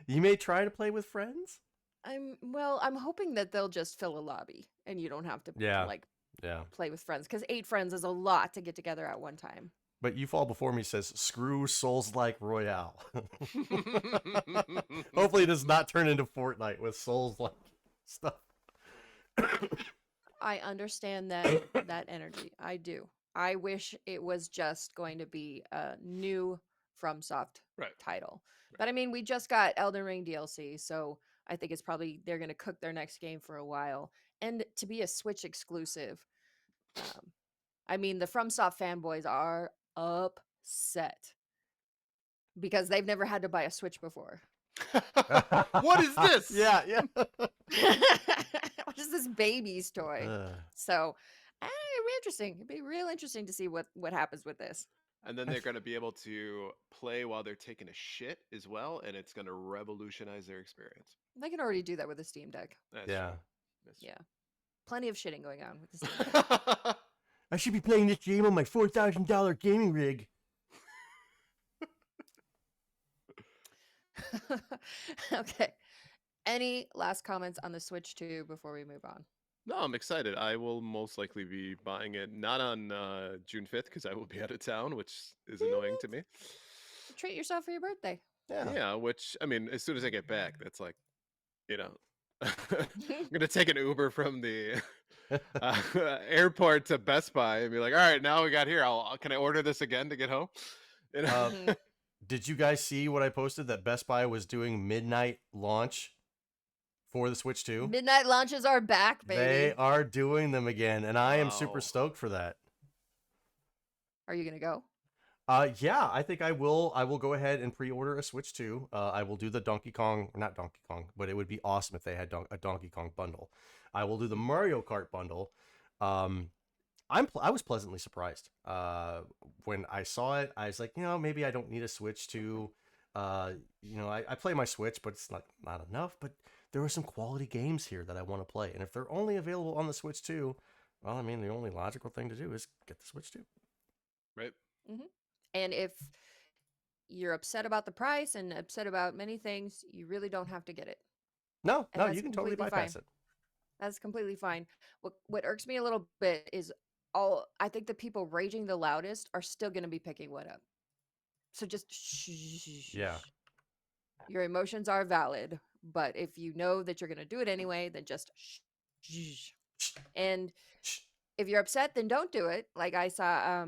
You may try to play with friends. I'm hoping that they'll just fill a lobby and you don't have to Yeah. like Yeah. play with friends, because 8 friends is a lot to get together at one time. But You Fall Before Me says, screw Souls-like Royale. Hopefully it does not turn into Fortnite with Souls-like stuff. I understand that energy. I do. I wish it was just going to be a new FromSoft title. But I mean, we just got Elden Ring DLC, so I think it's probably they're going to cook their next game for a while. And to be a Switch exclusive, I mean, the FromSoft fanboys are upset because they've never had to buy a Switch before. What is this? Yeah. What is this baby's toy? So it'd be interesting. It'd be real interesting to see what happens with this. And then they're going to be able to play while they're taking a shit as well, and it's going to revolutionize their experience. They can already do that with the Steam Deck. That's yeah. true. Yeah. Plenty of shitting going on with the Steam Deck. I should be playing this game on my $4,000 gaming rig. Okay. Any last comments on the Switch 2 before we move on? No, I'm excited. I will most likely be buying it not on June 5th because I will be out of town, which is annoying to me. Treat yourself for your birthday. Yeah, which, I mean, as soon as I get back, that's like, you know, I'm going to take an Uber from the airport to Best Buy and be like, all right, now we got here. Can I order this again to get home? You know? Did you guys see what I posted that Best Buy was doing midnight launch for the Switch 2? Midnight launches are back, baby. They are doing them again, and I am super stoked for that. Are you going to go? Yeah, I think I will. I will go ahead and pre-order a Switch 2. I will do the Donkey Kong, not Donkey Kong, but it would be awesome if they had a Donkey Kong bundle. I will do the Mario Kart bundle. I was pleasantly surprised when I saw it. I was like, maybe I don't need a Switch 2. I play my Switch, but it's not enough. But there are some quality games here that I want to play, and if they're only available on the Switch 2, well, I mean, the only logical thing to do is get the Switch 2. Right. Mm-hmm. And if you're upset about the price and upset about many things, you really don't have to get it. No, you can totally bypass it. That's completely fine. What irks me a little bit is I think the people raging the loudest are still going to be picking one up. So just shh. Yeah. Your emotions are valid, but if you know that you're going to do it anyway, then just shh. And if you're upset, then don't do it. Like I saw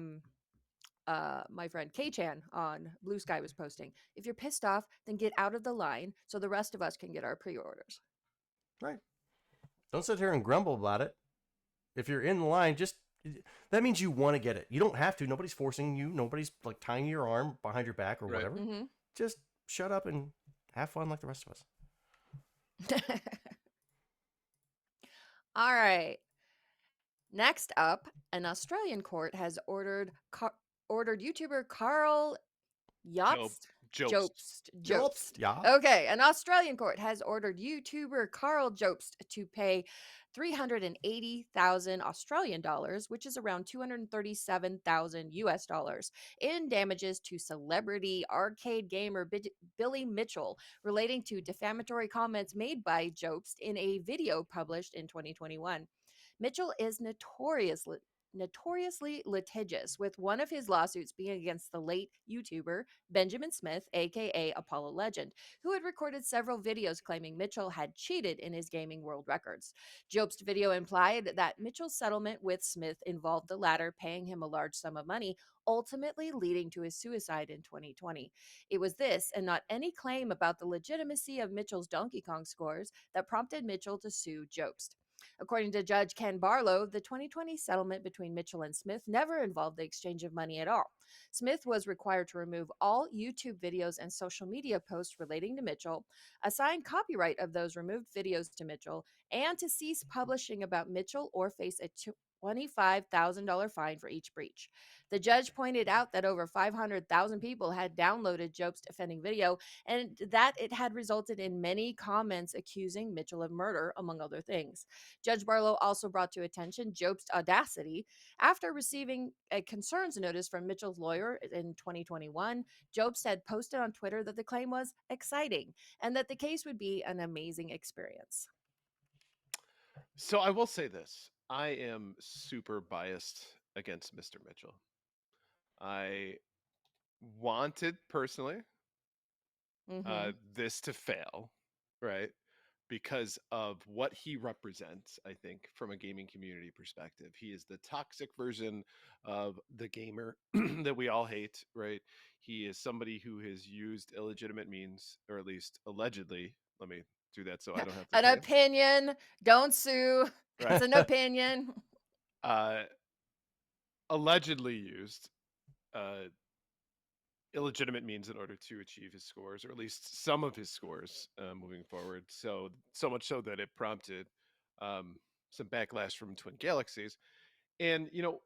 my friend K-Chan on Blue Sky was posting. If you're pissed off, then get out of the line so the rest of us can get our pre-orders. Right. Don't sit here and grumble about it. If you're in the line, that means you want to get it. You don't have to. Nobody's forcing you. Nobody's like tying your arm behind your back or whatever. Mm-hmm. Just shut up and have fun like the rest of us. All right. Next up, an Australian court has ordered YouTuber Karl Jobst. Jobst. Yeah. Okay, an Australian court has ordered YouTuber Karl Jobst to pay 380,000 Australian dollars, which is around 237,000 US dollars, in damages to celebrity arcade gamer Billy Mitchell relating to defamatory comments made by Jobst in a video published in 2021. Mitchell is notoriously litigious, with one of his lawsuits being against the late YouTuber Benjamin Smith, aka Apollo Legend, who had recorded several videos claiming Mitchell had cheated in his gaming world records. Jobst's video implied that Mitchell's settlement with Smith involved the latter paying him a large sum of money, ultimately leading to his suicide in 2020. It was this, and not any claim about the legitimacy of Mitchell's Donkey Kong scores, that prompted Mitchell to sue Jobst. According to Judge Ken Barlow, the 2020 settlement between Mitchell and Smith never involved the exchange of money at all. Smith was required to remove all YouTube videos and social media posts relating to Mitchell, assign copyright of those removed videos to Mitchell, and to cease publishing about Mitchell or face a $25,000 fine for each breach. The judge pointed out that over 500,000 people had downloaded Jobst's offending video and that it had resulted in many comments accusing Mitchell of murder, among other things. Judge Barlow also brought to attention Jobst's audacity. After receiving a concerns notice from Mitchell's lawyer in 2021, Jobst had posted on Twitter that the claim was exciting and that the case would be an amazing experience. So I will say this. I am super biased against Mr. Mitchell. I wanted personally this to fail, right? Because of what he represents, I think, from a gaming community perspective. He is the toxic version of the gamer that we all hate, right? He is somebody who has used illegitimate means, or at least allegedly. Let me do that so I don't have to An pay. opinion. Don't sue. Right. It's an opinion. Allegedly used illegitimate means in order to achieve his scores, or at least some of his scores moving forward. So much so that it prompted some backlash from Twin Galaxies. And, you know,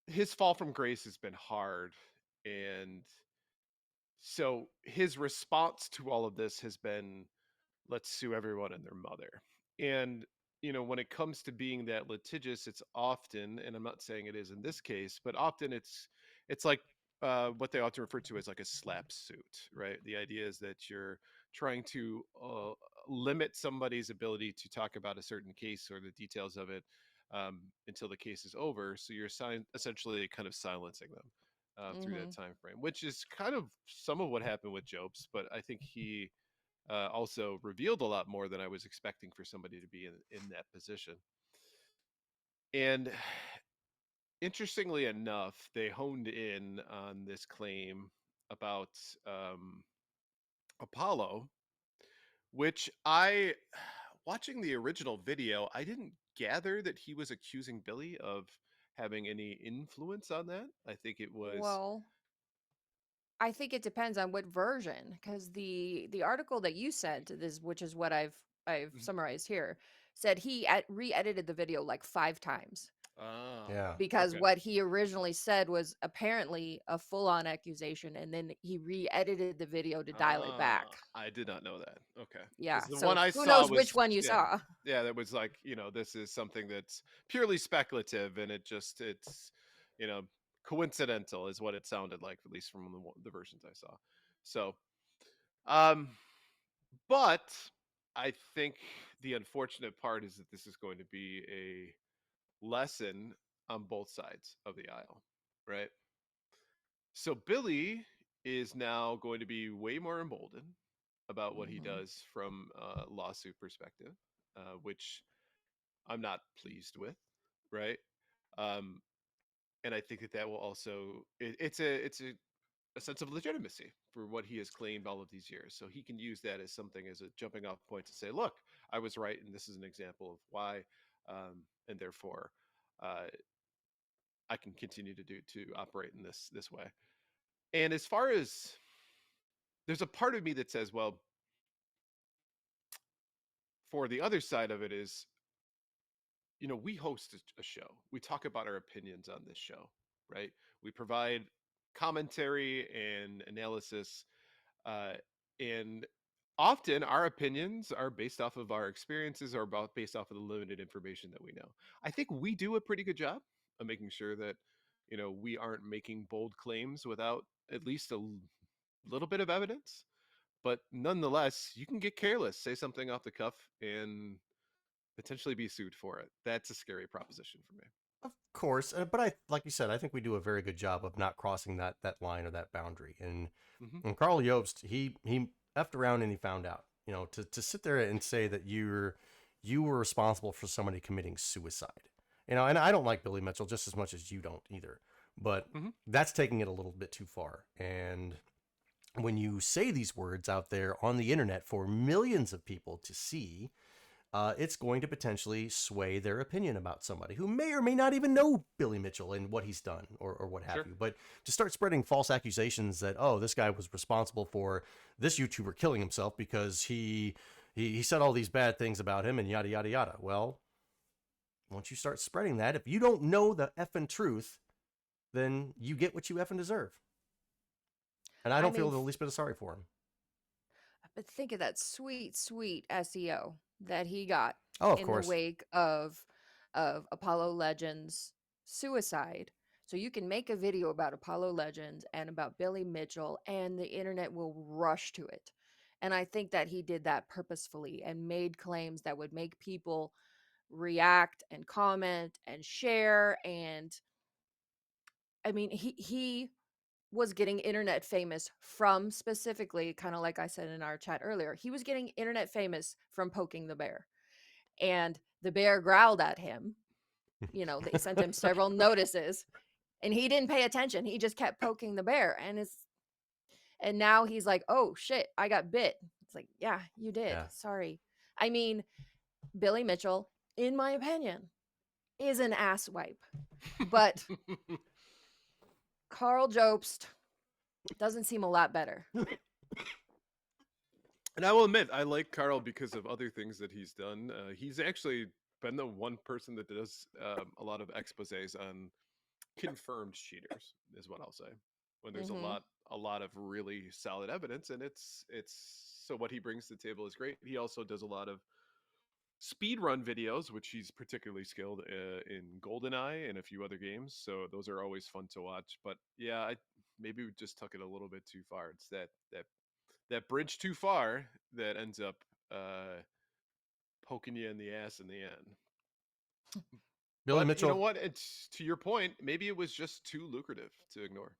his fall from grace has been hard. And so his response to all of this has been, let's sue everyone and their mother. And, you know, when it comes to being that litigious, it's often, and I'm not saying it is in this case, but often it's like what they often refer to as like a slap suit, right? The idea is that you're trying to limit somebody's ability to talk about a certain case or the details of it until the case is over. So you're essentially kind of silencing them through that time frame, which is kind of some of what happened with Jobst, but I think he also revealed a lot more than I was expecting for somebody to be in that position. And interestingly enough, they honed in on this claim about Apollo, which watching the original video, I didn't gather that he was accusing Billy of having any influence on that. I think it was. Well, I think it depends on what version, because the article that you sent, this, which is what I've summarized here, said he re-edited the video like 5 times. Yeah. Because what he originally said was apparently a full-on accusation, and then he re-edited the video to dial it back. I did not know that. Okay. Yeah. The So one I who saw knows was, which one you saw? Yeah, that was like, you know, this is something that's purely speculative, and it's, you know, coincidental is what it sounded like, at least from the versions I saw. So, but I think the unfortunate part is that this is going to be a lesson on both sides of the aisle, right? So Billy is now going to be way more emboldened about what he does from a lawsuit perspective, which I'm not pleased with, right? And I think that will also it's a sense of legitimacy for what he has claimed all of these years. So he can use that as something as a jumping off point to say, look, I was right, and this is an example of why, and therefore I can continue to operate in this way. And as far as there's a part of me that says, well, for the other side of it is, you know, we host a show. We talk about our opinions on this show, right? We provide commentary and analysis, and often our opinions are based off of our experiences or based off of the limited information that we know. I think we do a pretty good job of making sure that, you know, we aren't making bold claims without at least a little bit of evidence. But nonetheless, you can get careless, say something off the cuff, and potentially be sued for it. That's a scary proposition for me. Of course, but like you said, I think we do a very good job of not crossing that line or that boundary. And Karl Jobst, he effed around and he found out. You know, to sit there and say that you were responsible for somebody committing suicide. You know, and I don't like Billy Mitchell just as much as you don't either. But that's taking it a little bit too far. And when you say these words out there on the internet for millions of people to see, it's going to potentially sway their opinion about somebody who may or may not even know Billy Mitchell and what he's done or what have you. But to start spreading false accusations that, oh, this guy was responsible for this YouTuber killing himself because he said all these bad things about him and yada, yada, yada. Well, once you start spreading that, if you don't know the effing truth, then you get what you effing deserve. And I don't feel the least bit of sorry for him. But think of that sweet, sweet SEO that he got of in course. the wake of Apollo Legends' suicide. So you can make a video about Apollo Legends and about Billy Mitchell, and the internet will rush to it. And I think that he did that purposefully and made claims that would make people react and comment and share. And I mean, he was getting internet famous from, specifically, kind of like I said in our chat earlier, he was getting internet famous from poking the bear. And the bear growled at him. You know, they sent him several notices and he didn't pay attention. He just kept poking the bear. And now he's like, oh shit, I got bit. It's like, yeah, you did. Yeah. Sorry. I mean, Billy Mitchell, in my opinion, is an asswipe. But Karl Jobst doesn't seem a lot better. And I will admit, I like Karl because of other things that he's done. He's actually been the one person that does a lot of exposés on confirmed cheaters, is what I'll say. When there's a lot of really solid evidence, and it's so what he brings to the table is great. He also does a lot of speed run videos, which he's particularly skilled in GoldenEye and a few other games. So those are always fun to watch. But yeah, maybe we just took it a little bit too far. It's that bridge too far that ends up poking you in the ass in the end. Billy But Mitchell. you know what? It's, to your point, maybe it was just too lucrative to ignore.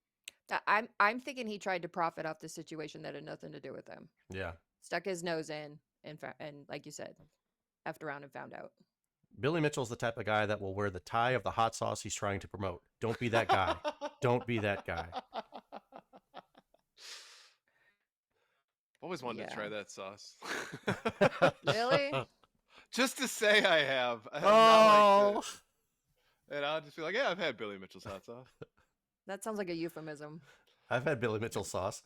I'm thinking he tried to profit off the situation that had nothing to do with him. Yeah. Stuck his nose in and like you said, effed around and found out. Billy Mitchell's the type of guy that will wear the tie of the hot sauce he's trying to promote. Don't be that guy. Don't be that guy. Always wanted to try that sauce. Really? Just to say I have. Oh. And I'll just be like, yeah, I've had Billy Mitchell's hot sauce. That sounds like a euphemism. I've had Billy Mitchell's sauce.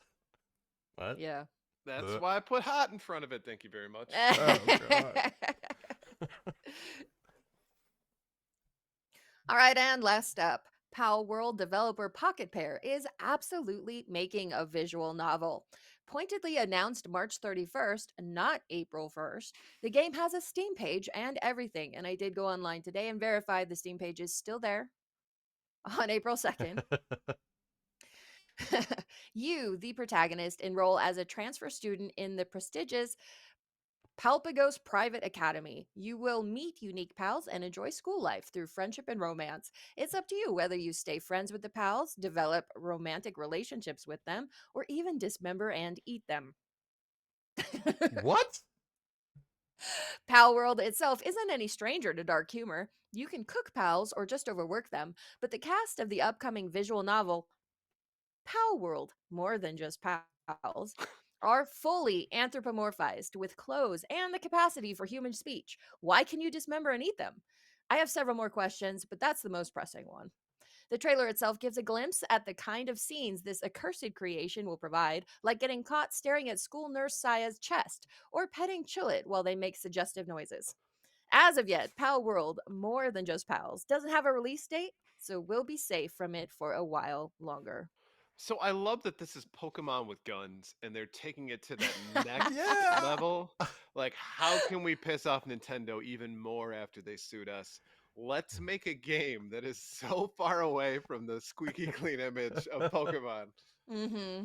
What? Yeah. That's why I put hot in front of it. Thank you very much. Oh, God. All right, and last up, Palworld developer Pocketpair is absolutely making a visual novel. Pointedly announced March 31st, not April 1st, the game has a Steam page and everything, and I did go online today and verify the Steam page is still there on April 2nd. You, the protagonist, enroll as a transfer student in the prestigious Palpagos Private Academy. You will meet unique pals and enjoy school life through friendship and romance. It's up to you whether you stay friends with the pals, develop romantic relationships with them, or even dismember and eat them. What? Palworld itself isn't any stranger to dark humor. You can cook pals or just overwork them, but the cast of the upcoming visual novel, Palworld, more than just pals, are fully anthropomorphized with clothes and the capacity for human speech. Why can you dismember and eat them? I have several more questions, but that's the most pressing one. The trailer itself gives a glimpse at the kind of scenes this accursed creation will provide, like getting caught staring at school nurse Saya's chest or petting Chillet while they make suggestive noises. As of yet, Palworld, more than just pals, doesn't have a release date, so we'll be safe from it for a while longer. So I love that this is Pokemon with guns, and they're taking it to that next Yeah. level. Like, how can we piss off Nintendo even more after they sued us? Let's make a game that is so far away from the squeaky clean image of Pokemon. Mm-hmm.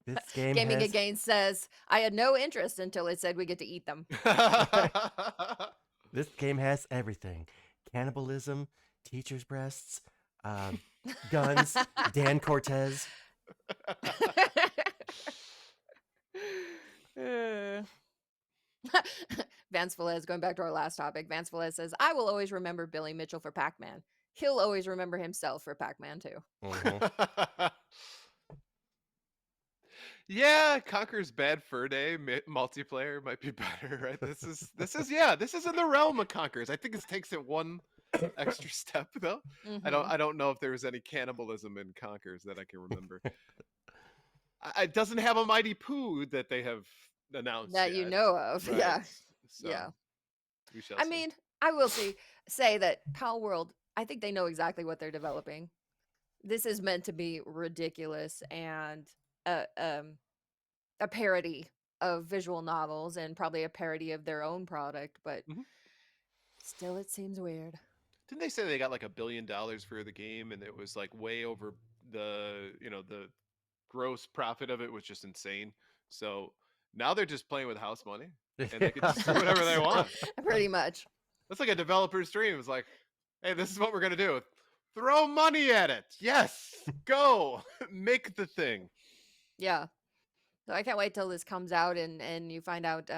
This game Gaming has... Again says, I had no interest until it said we get to eat them. This game has everything. Cannibalism, teacher's breasts, guns, Dan Cortez. Vance Velez, going back to our last topic, Vance Velez says, I will always remember Billy Mitchell for Pac-Man. He'll always remember himself for Pac-Man too. Mm-hmm. Yeah, Conker's Bad Fur Day multiplayer might be better, right? This is in the realm of Conker's. I think it takes it one extra step though. Mm-hmm. I don't know if there was any cannibalism in Conker's that I can remember. It doesn't have a Mighty Pooh that they have announced That you yet, know of. right? Yeah. So Yeah. we shall I see. mean, I will say that Palworld, I think they know exactly what they're developing. This is meant to be ridiculous and a a parody of visual novels and probably a parody of their own product, but Mhm. still it seems weird. Didn't they say they got like $1 billion for the game, and it was like way over the gross profit of it was just insane. So now they're just playing with house money, and they could just do whatever they want. Pretty much. That's like a developer's dream. It's like, hey, this is what we're gonna do. Throw money at it. Yes, go make the thing. Yeah. So I can't wait till this comes out and you find out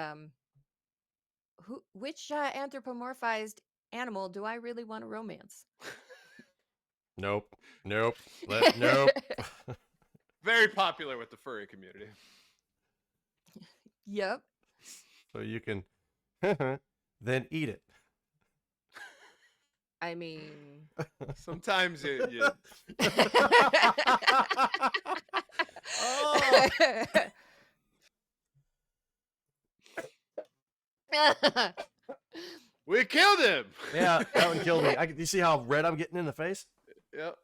which anthropomorphized animal do I really want to romance? Nope. Nope. Very popular with the furry community. Yep. So you can then eat it. I mean, Sometimes you Oh. we killed him. Yeah, that one killed me. You see how red I'm getting in the face? Yep.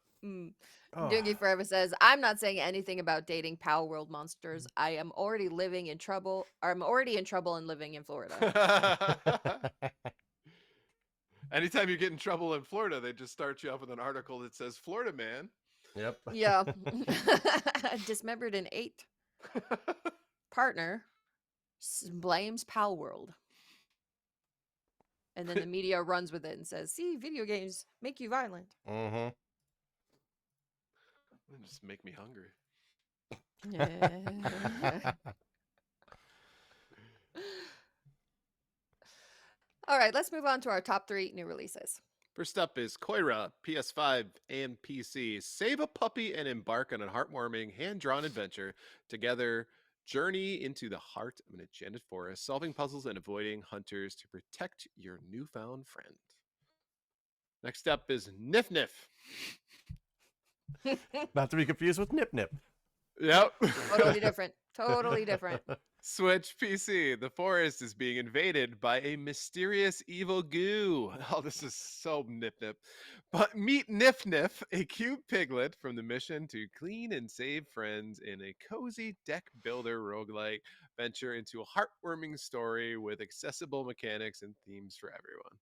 Oh. Doogie Forever says, I'm not saying anything about dating Palworld monsters. I am already living in trouble, or I'm already in trouble and living in Florida. Anytime you get in trouble in Florida, they just start you off with an article that says Florida man. Yep. Yeah. Dismembered in 8. Partner blames Palworld. And then the media runs with it and says, see, video games make you violent. Mm-hmm. They just make me hungry. All right, let's move on to our top 3 new releases. First up is Koira, PS5 and PC. Save a puppy and embark on a heartwarming, hand-drawn adventure. Together, journey into the heart of an enchanted forest, solving puzzles and avoiding hunters to protect your newfound friend. Next up is Nif Nif. Not to be confused with Nip Nip. Yep. Totally different. Totally different. Switch PC. The forest is being invaded by a mysterious evil goo. Oh, this is so Nip Nip. But meet Nif Nif, a cute piglet from the mission to clean and save friends in a cozy deck builder roguelike venture into a heartwarming story with accessible mechanics and themes for everyone.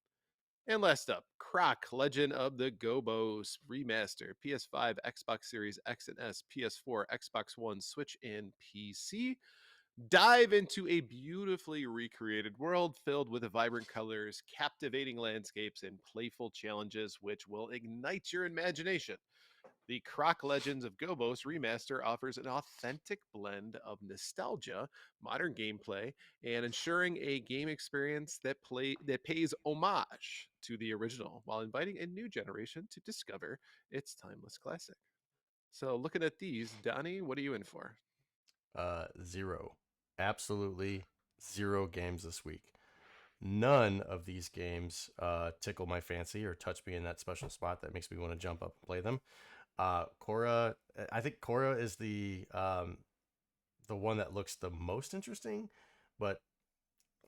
And last up, Croc, Legend of the Gobos Remaster, PS5, Xbox Series X and S, PS4, Xbox One, Switch, and PC. Dive into a beautifully recreated world filled with vibrant colors, captivating landscapes, and playful challenges which will ignite your imagination. The Croc Legends of Gobos remaster offers an authentic blend of nostalgia, modern gameplay, and ensuring a game experience that pays homage to the original while inviting a new generation to discover its timeless classic. So, looking at these, Donnie, what are you in for? 0. Absolutely 0 games this week. None of these games tickle my fancy or touch me in that special spot that makes me want to jump up and play them. Korra, I think Korra is the one that looks the most interesting, but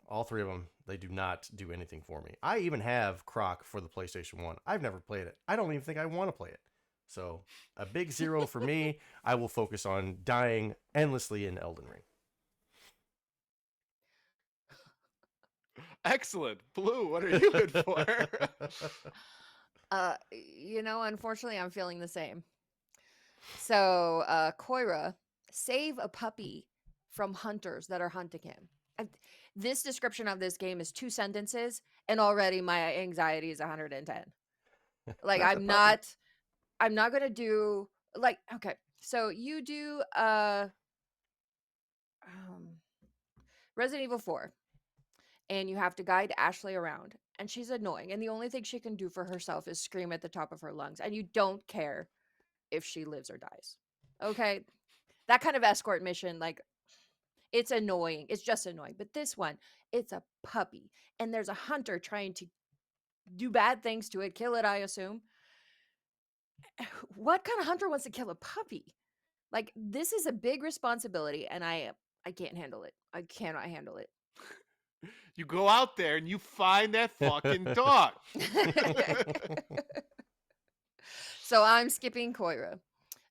all 3 of them, they do not do anything for me. I even have Croc for the PlayStation 1. I've never played it. I don't even think I want to play it. So a big 0 for me. I will focus on dying endlessly in Elden Ring. Excellent. Blue, what are you in for? Unfortunately, I'm feeling the same. So, Koira, save a puppy from hunters that are hunting him. This description of this game is 2 sentences, and already my anxiety is 110. Like, I'm not gonna do like, okay. So you do Resident Evil 4, and you have to guide Ashley around, and she's annoying, and the only thing she can do for herself is scream at the top of her lungs, and you don't care if she lives or dies. Okay? That kind of escort mission, like, it's annoying. It's just annoying. But this one, it's a puppy, and there's a hunter trying to do bad things to it, kill it, I assume. What kind of hunter wants to kill a puppy? Like, this is a big responsibility, and I can't handle it. I cannot handle it. You go out there and you find that fucking dog. So I'm skipping Koira.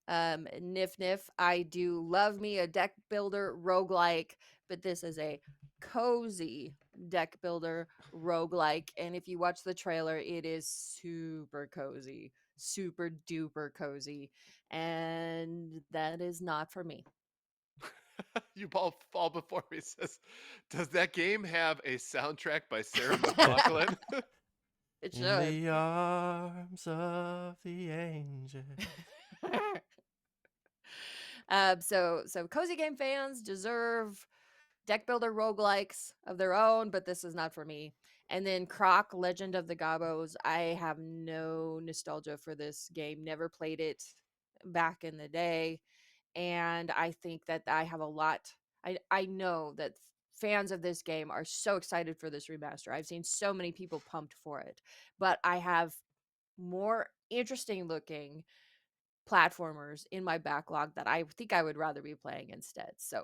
Nif Nif, I do love me a deck builder roguelike, but this is a cozy deck builder roguelike. And if you watch the trailer, it is super cozy, super duper cozy. And that is not for me. You fall before me says, does that game have a soundtrack by Sarah McLachlan? It In should. the arms of the angel. So cozy game fans deserve deck builder roguelikes of their own, but this is not for me. And then Croc, Legend of the Gobos. I have no nostalgia for this game. Never played it back in the day. And I think that I have a lot. I know that fans of this game are so excited for this remaster. I've seen so many people pumped for it. But I have more interesting looking platformers in my backlog that I think I would rather be playing instead. So,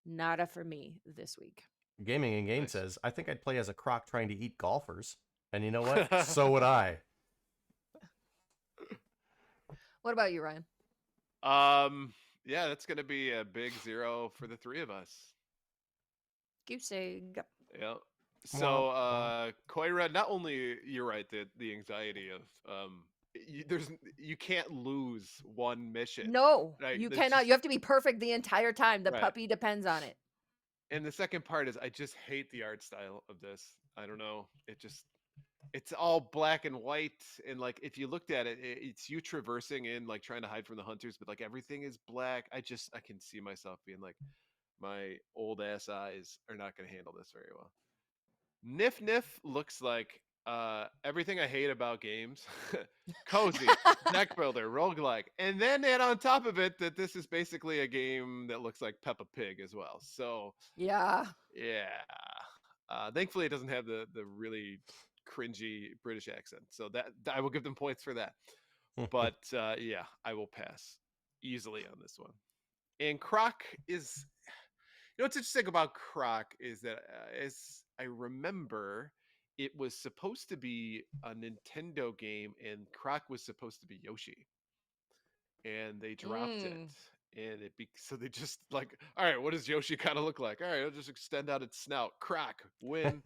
nada for me this week. Gaming and Game Nice. says, I think I'd play as a croc trying to eat golfers. And you know what? So would I. What about you, Ryan? Yeah, that's gonna be a big 0 for the 3 of us. Goose egg. Yeah. So Koira, not only you're right that the anxiety of you can't lose one mission. No, Right? you There's cannot. just- You have to be perfect the entire time. The Right. puppy depends on it. And the second part is I just hate the art style of this. I don't know. It's all black and white, and like if you looked at it, it's you traversing in like trying to hide from the hunters, but like everything is black. I can see myself being like, my old ass eyes are not going to handle this very well. Nif Nif looks like everything I hate about games. Cozy, deck builder, roguelike. And then add on top of it that this is basically a game that looks like Peppa Pig as well. So Yeah. thankfully it doesn't have the really cringy British accent. So that I will give them points for that. But yeah, I will pass easily on this one. And Croc is, what's interesting about Croc is that as I remember, it was supposed to be a Nintendo game, and Croc was supposed to be Yoshi, and they dropped it. And so they just like, all right, what does Yoshi kind of look like? All right, I'll just extend out its snout. Croc, win.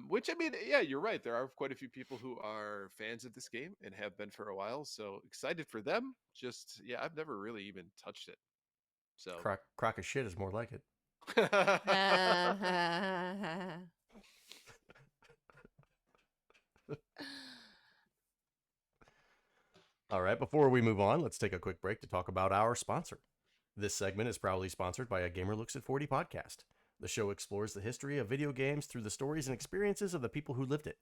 Which, I mean, yeah, you're right. There are quite a few people who are fans of this game and have been for a while. So excited for them. Just, yeah, I've never really even touched it. So Croc of shit is more like it. All right, before we move on, let's take a quick break to talk about our sponsor. This segment is proudly sponsored by A Gamer Looks at 40 podcast. The show explores the history of video games through the stories and experiences of the people who lived it.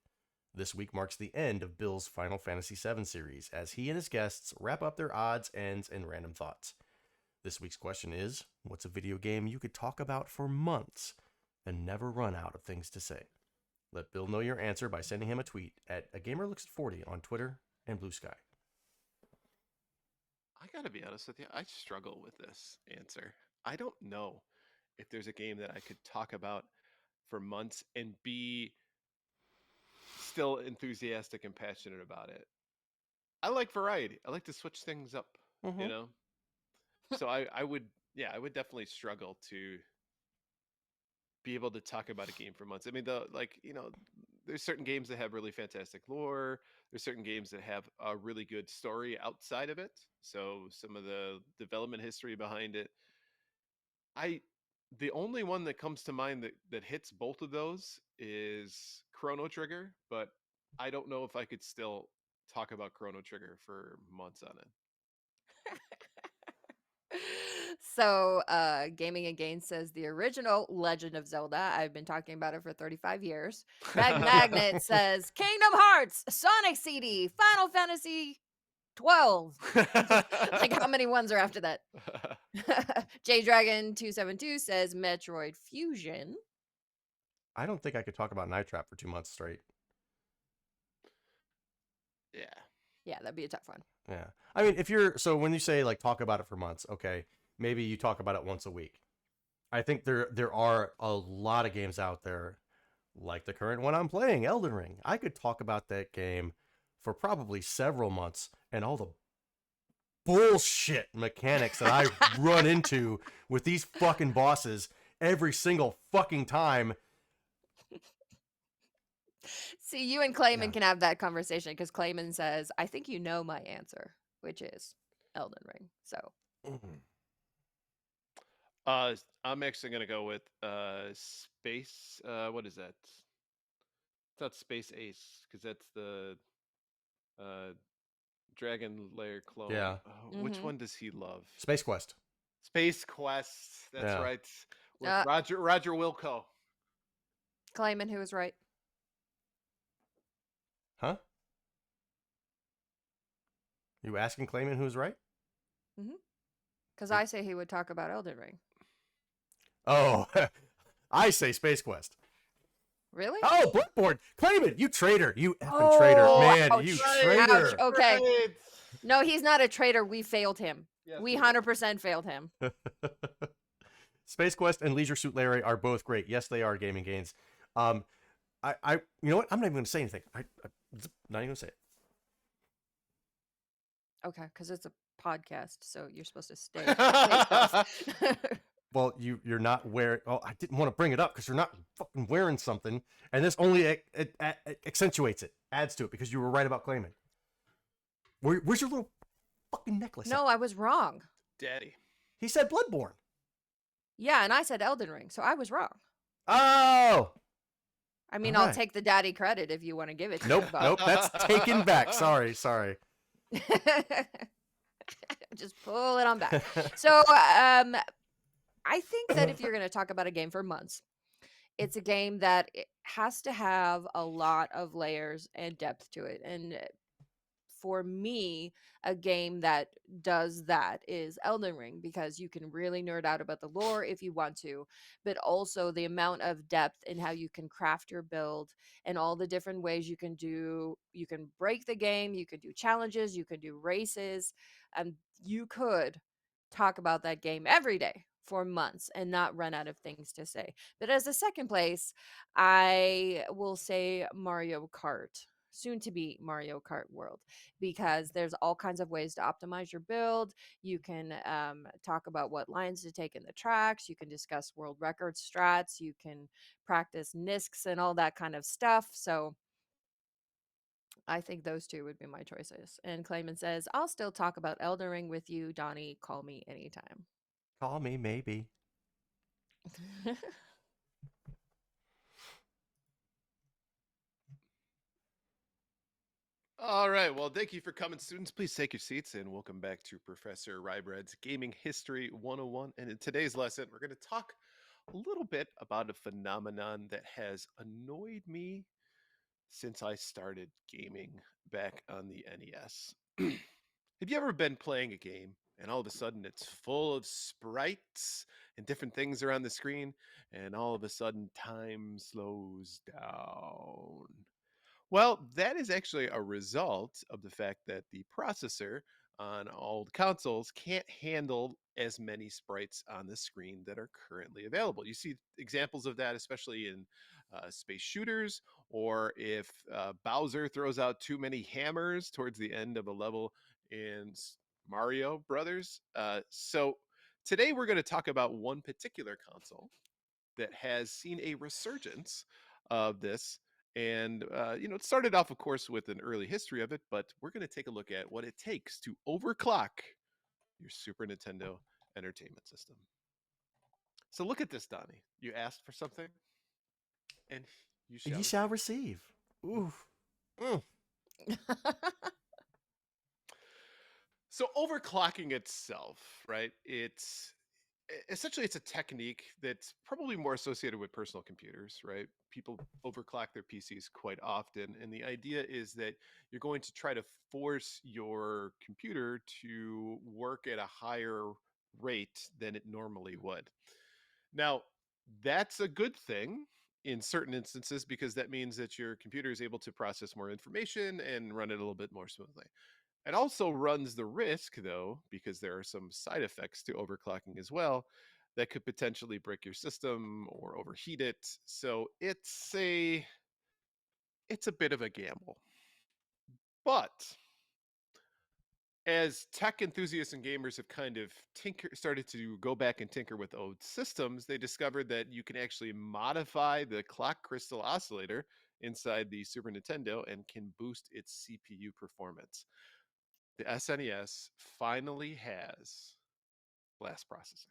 This week marks the end of Bill's Final Fantasy VII series, as he and his guests wrap up their odds, ends, and random thoughts. This week's question is, what's a video game you could talk about for months and never run out of things to say? Let Bill know your answer by sending him a tweet at A Gamer Looks at 40 on Twitter and Blue Sky. I gotta be honest with you, I struggle with this answer. I don't know if there's a game that I could talk about for months and be still enthusiastic and passionate about it. I like variety. I like to switch things up, you know? So I would definitely struggle to be able to talk about a game for months. I mean, there's certain games that have really fantastic lore. There's certain games that have a really good story outside of it. So some of the development history behind it. The only one that comes to mind that hits both of those is Chrono Trigger, but I don't know if I could still talk about Chrono Trigger for months on it. So, Gaming Again says the original Legend of Zelda. I've been talking about it for 35 years. Magnet says Kingdom Hearts, Sonic CD, Final Fantasy 12. Like, how many ones are after that? J Dragon 272 says Metroid Fusion. I don't think I could talk about Night Trap for 2 months straight. Yeah. Yeah, that'd be a tough one. Yeah. I mean, if you're so when you say like talk about it for months, okay, maybe you talk about it once a week. I think there are a lot of games out there, like the current one I'm playing, Elden Ring. I could talk about that game for probably several months and all the bullshit mechanics that I run into with these fucking bosses every single fucking time. See, you and Clayman Yeah. can have that conversation because Clayman says, I think you know my answer, which is Elden Ring. So, I'm actually gonna go with Space. What is that? It's not Space Ace because that's the uh Dragon Lair clone. Yeah. Which one does he love? Space Quest. Space Quest. That's Yeah. right. With Roger Wilco. Clayman, who was right? Huh? You asking Clayman who's right? Because I say he would talk about Elden Ring. Oh, I say Space Quest. Really? Oh, Bloodborne. Clayman, you traitor. You effing traitor. Man, ouch, you ouch, traitor. okay. Right. No, he's not a traitor. We failed him. Yes, we we 100% failed him. Space Quest and Leisure Suit Larry are both great. Yes, they are gaming games. You know what? I'm not even going to say anything. I'm not even going to say it. Okay, because it's a podcast, so you're supposed to stay. Stay Well, you're not wearing. Oh, I didn't want to bring it up because you're not fucking wearing something, and this only it accentuates it, adds to it because you were right about Clayman. Where's your little fucking necklace? No, I was wrong. Daddy. He said Bloodborne. Yeah, and I said Elden Ring, so I was wrong. Oh. I mean, All I'll right. take the daddy credit if you want to give it to Nope, me. But... nope, that's taken back. Sorry. Just pull it on back. So, I think that if you're going to talk about a game for months, it's a game that it has to have a lot of layers and depth to it. And for me, a game that does that is Elden Ring because you can really nerd out about the lore if you want to, but also the amount of depth in how you can craft your build and all the different ways you can do. You can break the game, you can do challenges, you can do races, and you could talk about that game every day for months and not run out of things to say. But as a second place, I will say Mario Kart, soon to be Mario Kart World, because there's all kinds of ways to optimize your build. You can talk about what lines to take in the tracks. You can discuss world record strats. You can practice NISCs and all that kind of stuff. So I think those two would be my choices. And Clayman says, I'll still talk about Elden Ring with you, Donnie. Call me anytime. Call me maybe. All right. Well, thank you for coming, students. Please take your seats and welcome back to Professor Rybred's Gaming History 101. And in today's lesson, we're going to talk a little bit about a phenomenon that has annoyed me since I started gaming back on the NES. Have you ever been playing a game and all of a sudden it's full of sprites and different things are on the screen, and all of a sudden time slows down? Well, that is actually a result of the fact that the processor on old consoles can't handle as many sprites on the screen that are currently available. You see examples of that, especially in space shooters, or if Bowser throws out too many hammers towards the end of a level in Mario Brothers. So today we're going to talk about one particular console that has seen a resurgence of this. And, it started off, of course, with an early history of it, but we're going to take a look at what it takes to overclock your Super Nintendo Entertainment System. So look at this, Donnie. You asked for something, and you shall. You shall receive. Oof. So overclocking itself, right? It's essentially it's a technique that's probably more associated with personal computers, right? People overclock their PCs quite often, and the idea is that you're going to try to force your computer to work at a higher rate than it normally would. Now, that's a good thing in certain instances because that means that your computer is able to process more information and run it a little bit more smoothly. It also runs the risk, though, because there are some side effects to overclocking as well that could potentially break your system or overheat it. So it's a bit of a gamble. But as tech enthusiasts and gamers have kind of started to go back and tinker with old systems, they discovered that you can actually modify the clock crystal oscillator inside the Super Nintendo and can boost its CPU performance. The SNES finally has blast processing.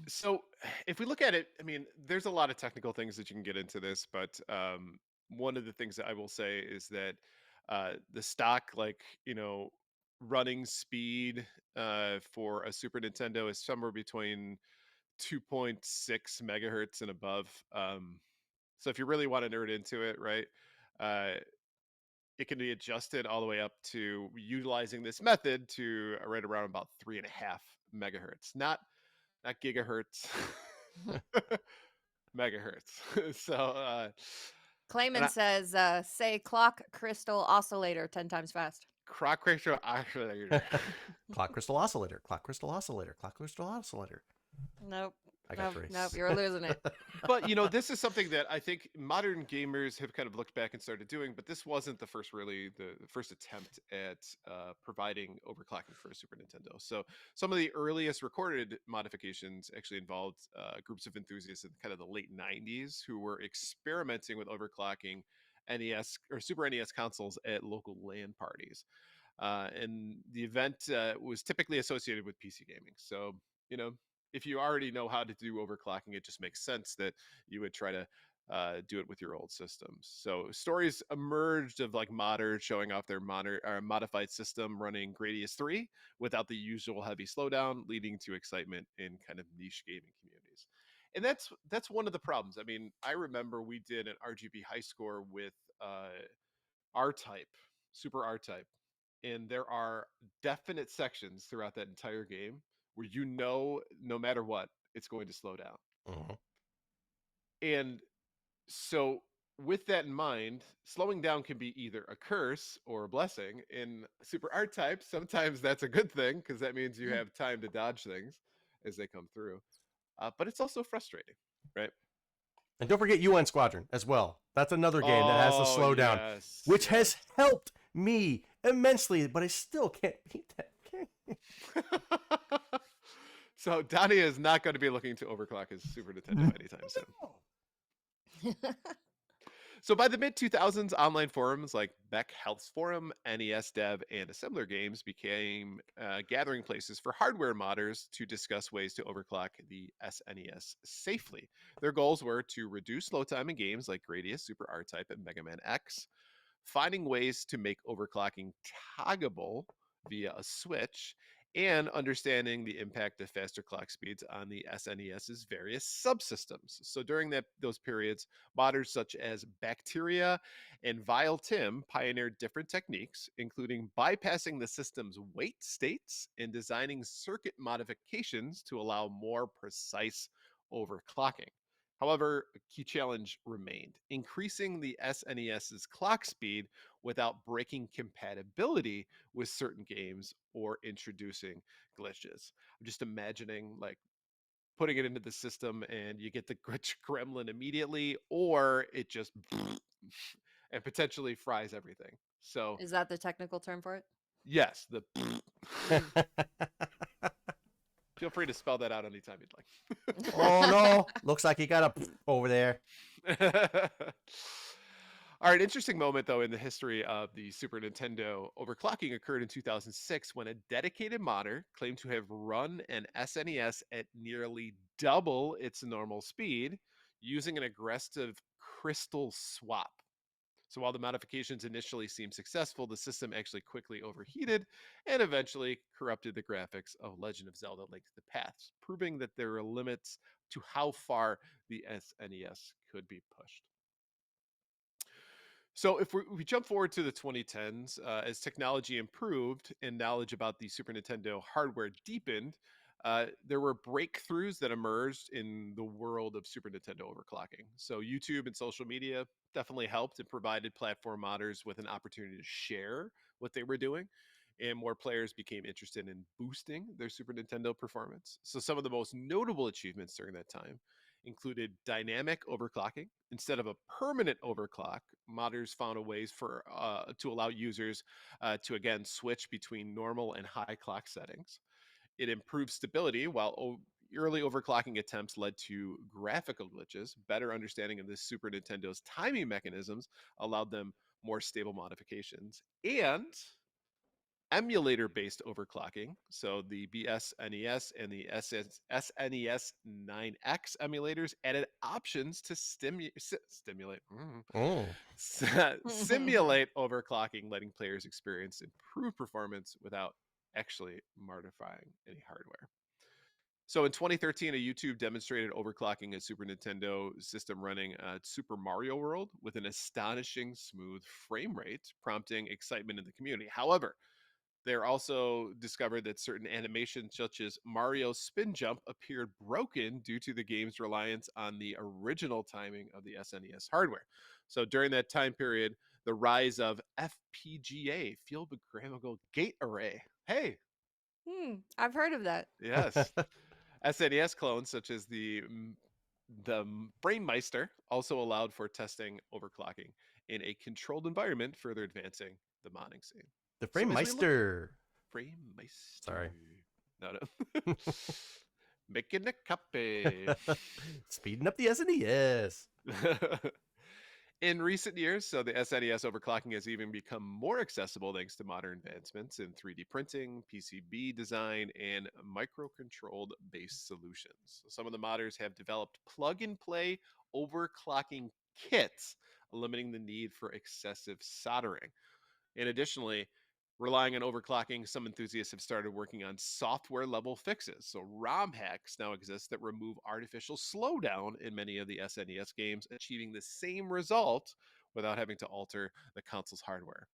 So if we look at it, I mean, there's a lot of technical things that you can get into this, but one of the things that I will say is that the stock, like, running speed for a Super Nintendo is somewhere between 2.6 megahertz and above. So if you really want to nerd into it, right, uh, it can be adjusted all the way up to utilizing this method to right around about 3.5 megahertz, not gigahertz, megahertz. So, and Clayman says, say clock crystal oscillator 10 times fast. clock ratio oscillator. Clock crystal oscillator. Clock crystal oscillator. Clock crystal oscillator. Nope. I got Nope, you're losing it. But this is something that I think modern gamers have kind of looked back and started doing, but this wasn't the first attempt at providing overclocking for a Super Nintendo. So some of the earliest recorded modifications actually involved groups of enthusiasts in kind of the late 90s who were experimenting with overclocking NES or Super NES consoles at local LAN parties. And the event was typically associated with PC gaming. So, if you already know how to do overclocking, it just makes sense that you would try to do it with your old systems. So stories emerged of like modders showing off their modified system running Gradius 3 without the usual heavy slowdown, leading to excitement in kind of niche gaming communities. And that's one of the problems. I mean, I remember we did an RGB high score with R-Type, Super R-Type, and there are definite sections throughout that entire game where no matter what, it's going to slow down. Mm-hmm. And so with that in mind, slowing down can be either a curse or a blessing. In Super R-Type, sometimes that's a good thing because that means you have time to dodge things as they come through. But it's also frustrating, right? And don't forget UN Squadron as well. That's another game that has the slowdown, yes, which has helped me immensely, but I still can't beat that game. So Donnie is not going to be looking to overclock his Super Nintendo anytime soon. So by the mid-2000s, online forums like Beck Health's Forum, NES Dev, and Assembler Games became gathering places for hardware modders to discuss ways to overclock the SNES safely. Their goals were to reduce slow time in games like Gradius, Super R-Type, and Mega Man X, finding ways to make overclocking toggable via a switch, and understanding the impact of faster clock speeds on the SNES's various subsystems. So during those periods, modders such as Bacteria and Vile Tim pioneered different techniques, including bypassing the system's wait states and designing circuit modifications to allow more precise overclocking. However, a key challenge remained: increasing the SNES's clock speed without breaking compatibility with certain games or introducing glitches. I'm just imagining like putting it into the system and you get the glitch gremlin immediately, or it just and potentially fries everything. So, Is that the technical term for it? yes, the feel free to spell that out anytime you'd like. Oh no, looks like you got a over there. All right, interesting moment though in the history of the Super Nintendo. Overclocking occurred in 2006 when a dedicated modder claimed to have run an SNES at nearly double its normal speed using an aggressive crystal swap. So while the modifications initially seemed successful, the system actually quickly overheated and eventually corrupted the graphics of Legend of Zelda: Link to the Past, proving that there are limits to how far the SNES could be pushed. So if we jump forward to the 2010s, as technology improved and knowledge about the Super Nintendo hardware deepened, there were breakthroughs that emerged in the world of Super Nintendo overclocking. So YouTube and social media definitely helped and provided platform modders with an opportunity to share what they were doing. And more players became interested in boosting their Super Nintendo performance. So some of the most notable achievements during that time included dynamic overclocking. Instead of a permanent overclock, modders found a ways for to allow users to again switch between normal and high clock settings. It improved stability, while early overclocking attempts led to graphical glitches. Better understanding of the Super Nintendo's timing mechanisms allowed them more stable modifications. And emulator-based overclocking, so the BSNES and the SNES 9X emulators added options to stimulate Oh. simulate overclocking, letting players experience improved performance without actually modifying any hardware. So in 2013, a YouTube demonstrated overclocking a Super Nintendo system running Super Mario World with an astonishing smooth frame rate, prompting excitement in the community. However, they're also discovered that certain animations, such as Mario's spin jump, appeared broken due to the game's reliance on the original timing of the SNES hardware. So during that time period, the rise of FPGA, field programmable gate array. Hey, I've heard of that. yes. SNES clones, such as the Brainmeister, also allowed for testing overclocking in a controlled environment, further advancing the modding scene. The So as we look Framemeister. Framemeister. Sorry. No. Making a copy. Speeding up the SNES. In recent years, so the SNES overclocking has even become more accessible thanks to modern advancements in 3D printing, PCB design, and microcontrolled based solutions. So some of the modders have developed plug and play overclocking kits, eliminating the need for excessive soldering. And additionally, relying on overclocking, some enthusiasts have started working on software level fixes. So ROM hacks now exist that remove artificial slowdown in many of the SNES games, achieving the same result without having to alter the console's hardware.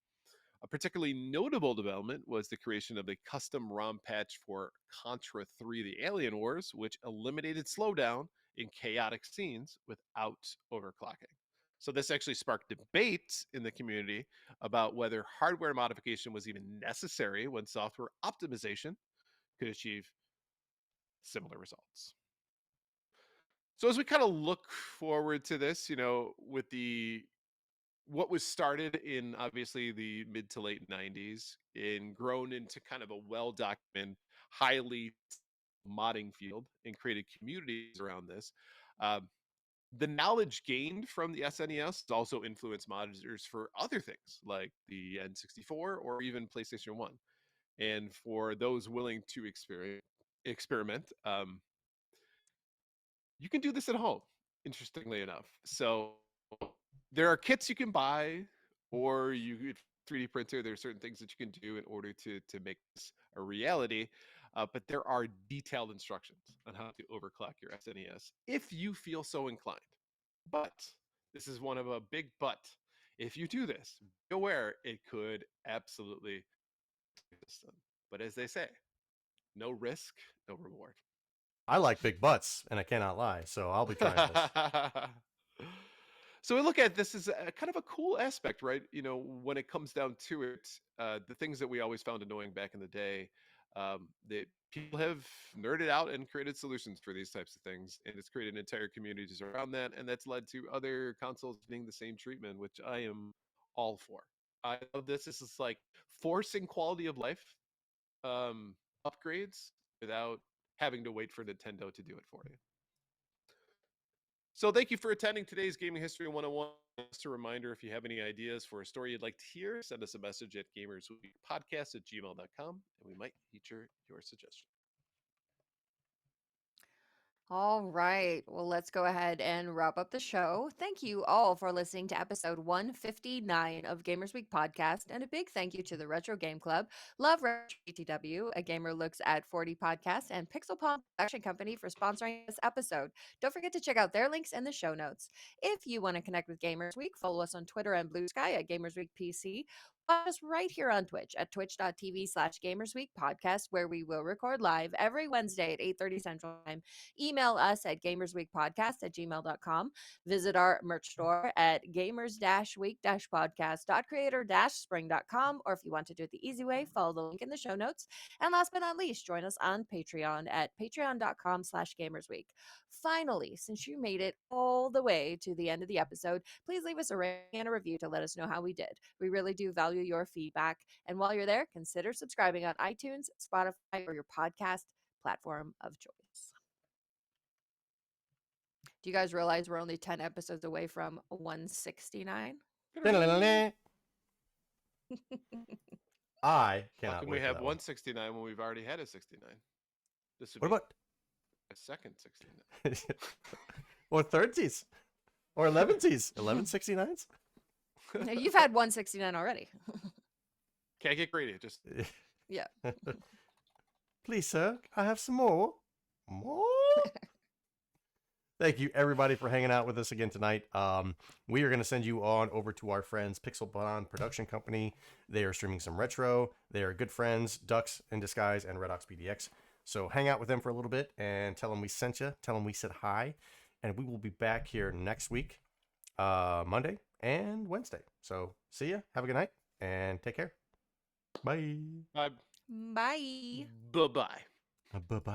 A particularly notable development was the creation of a custom ROM patch for Contra 3 The Alien Wars, which eliminated slowdown in chaotic scenes without overclocking. So, this actually sparked debate in the community about whether hardware modification was even necessary when software optimization could achieve similar results. So, as we kind of look forward to this, with the what was started in obviously the mid to late 90s and grown into kind of a well documented, highly modding field and created communities around this. Um, the knowledge gained from the SNES also influenced modders for other things like the N64 or even PlayStation 1. And for those willing to experiment, you can do this at home, interestingly enough. So there are kits you can buy, or you 3D printer. There are certain things that you can do in order to make this a reality. But there are detailed instructions on how to overclock your SNES if you feel so inclined. But this is one of a big but. If you do this, be aware it could absolutely system. But as they say, no risk, no reward. I like big butts, and I cannot lie, so I'll be trying this. So we look at this as a kind of a cool aspect, right? When it comes down to it, the things that we always found annoying back in the day, that people have nerded out and created solutions for these types of things, and it's created entire communities around that, and that's led to other consoles getting the same treatment, which I am all for. I love this. This is like forcing quality of life upgrades without having to wait for Nintendo to do it for you. So thank you for attending today's Gaming History 101. Just a reminder, if you have any ideas for a story you'd like to hear, send us a message at gamersweekpodcast@gmail.com, and we might feature your suggestion. All right. Well, let's go ahead and wrap up the show. Thank you all for listening to episode 159 of Gamers Week podcast. And a big thank you to the Retro Game Club, Love Retro BTW, A Gamer Looks at 40 podcast, and Pixel Palm Production Company for sponsoring this episode. Don't forget to check out their links in the show notes. If you want to connect with Gamers Week, follow us on Twitter and Blue Sky at Gamers Week PC. Watch us right here on Twitch at twitch.tv/GamersWeek podcast, where we will record live every Wednesday at 8:30 Central Time. Email us at gamersweekpodcast@gmail.com. Visit our merch store at gamers-week-podcast.creator-spring.com. Or if you want to do it the easy way, follow the link in the show notes. And last but not least, join us on Patreon at patreon.com/gamersweek. Finally, since you made it all the way to the end of the episode, please leave us a rating and a review to let us know how we did. We really do value your feedback. And while you're there, consider subscribing on iTunes, Spotify, or your podcast platform of choice. Do you guys realize we're only 10 episodes away from 169? I How cannot can wait we for have that one. 169 when we've already had a 69? This would What be about a second 69. or 30s or 11s? 1169s? You've had 169 already. Can't get greedy. Just Yeah. Please, sir, I have some more. More? Thank you, everybody, for hanging out with us again tonight. We are going to send you on over to our friends, Pixel Bond Production Company. They are streaming some retro. They are good friends, Ducks in Disguise and Redox PDX. So hang out with them for a little bit and tell them we sent you. Tell them we said hi. And we will be back here next week, Monday and Wednesday. So see ya. Have a good night and take care. Bye. bye. Bye. Bye-bye. Bye-bye.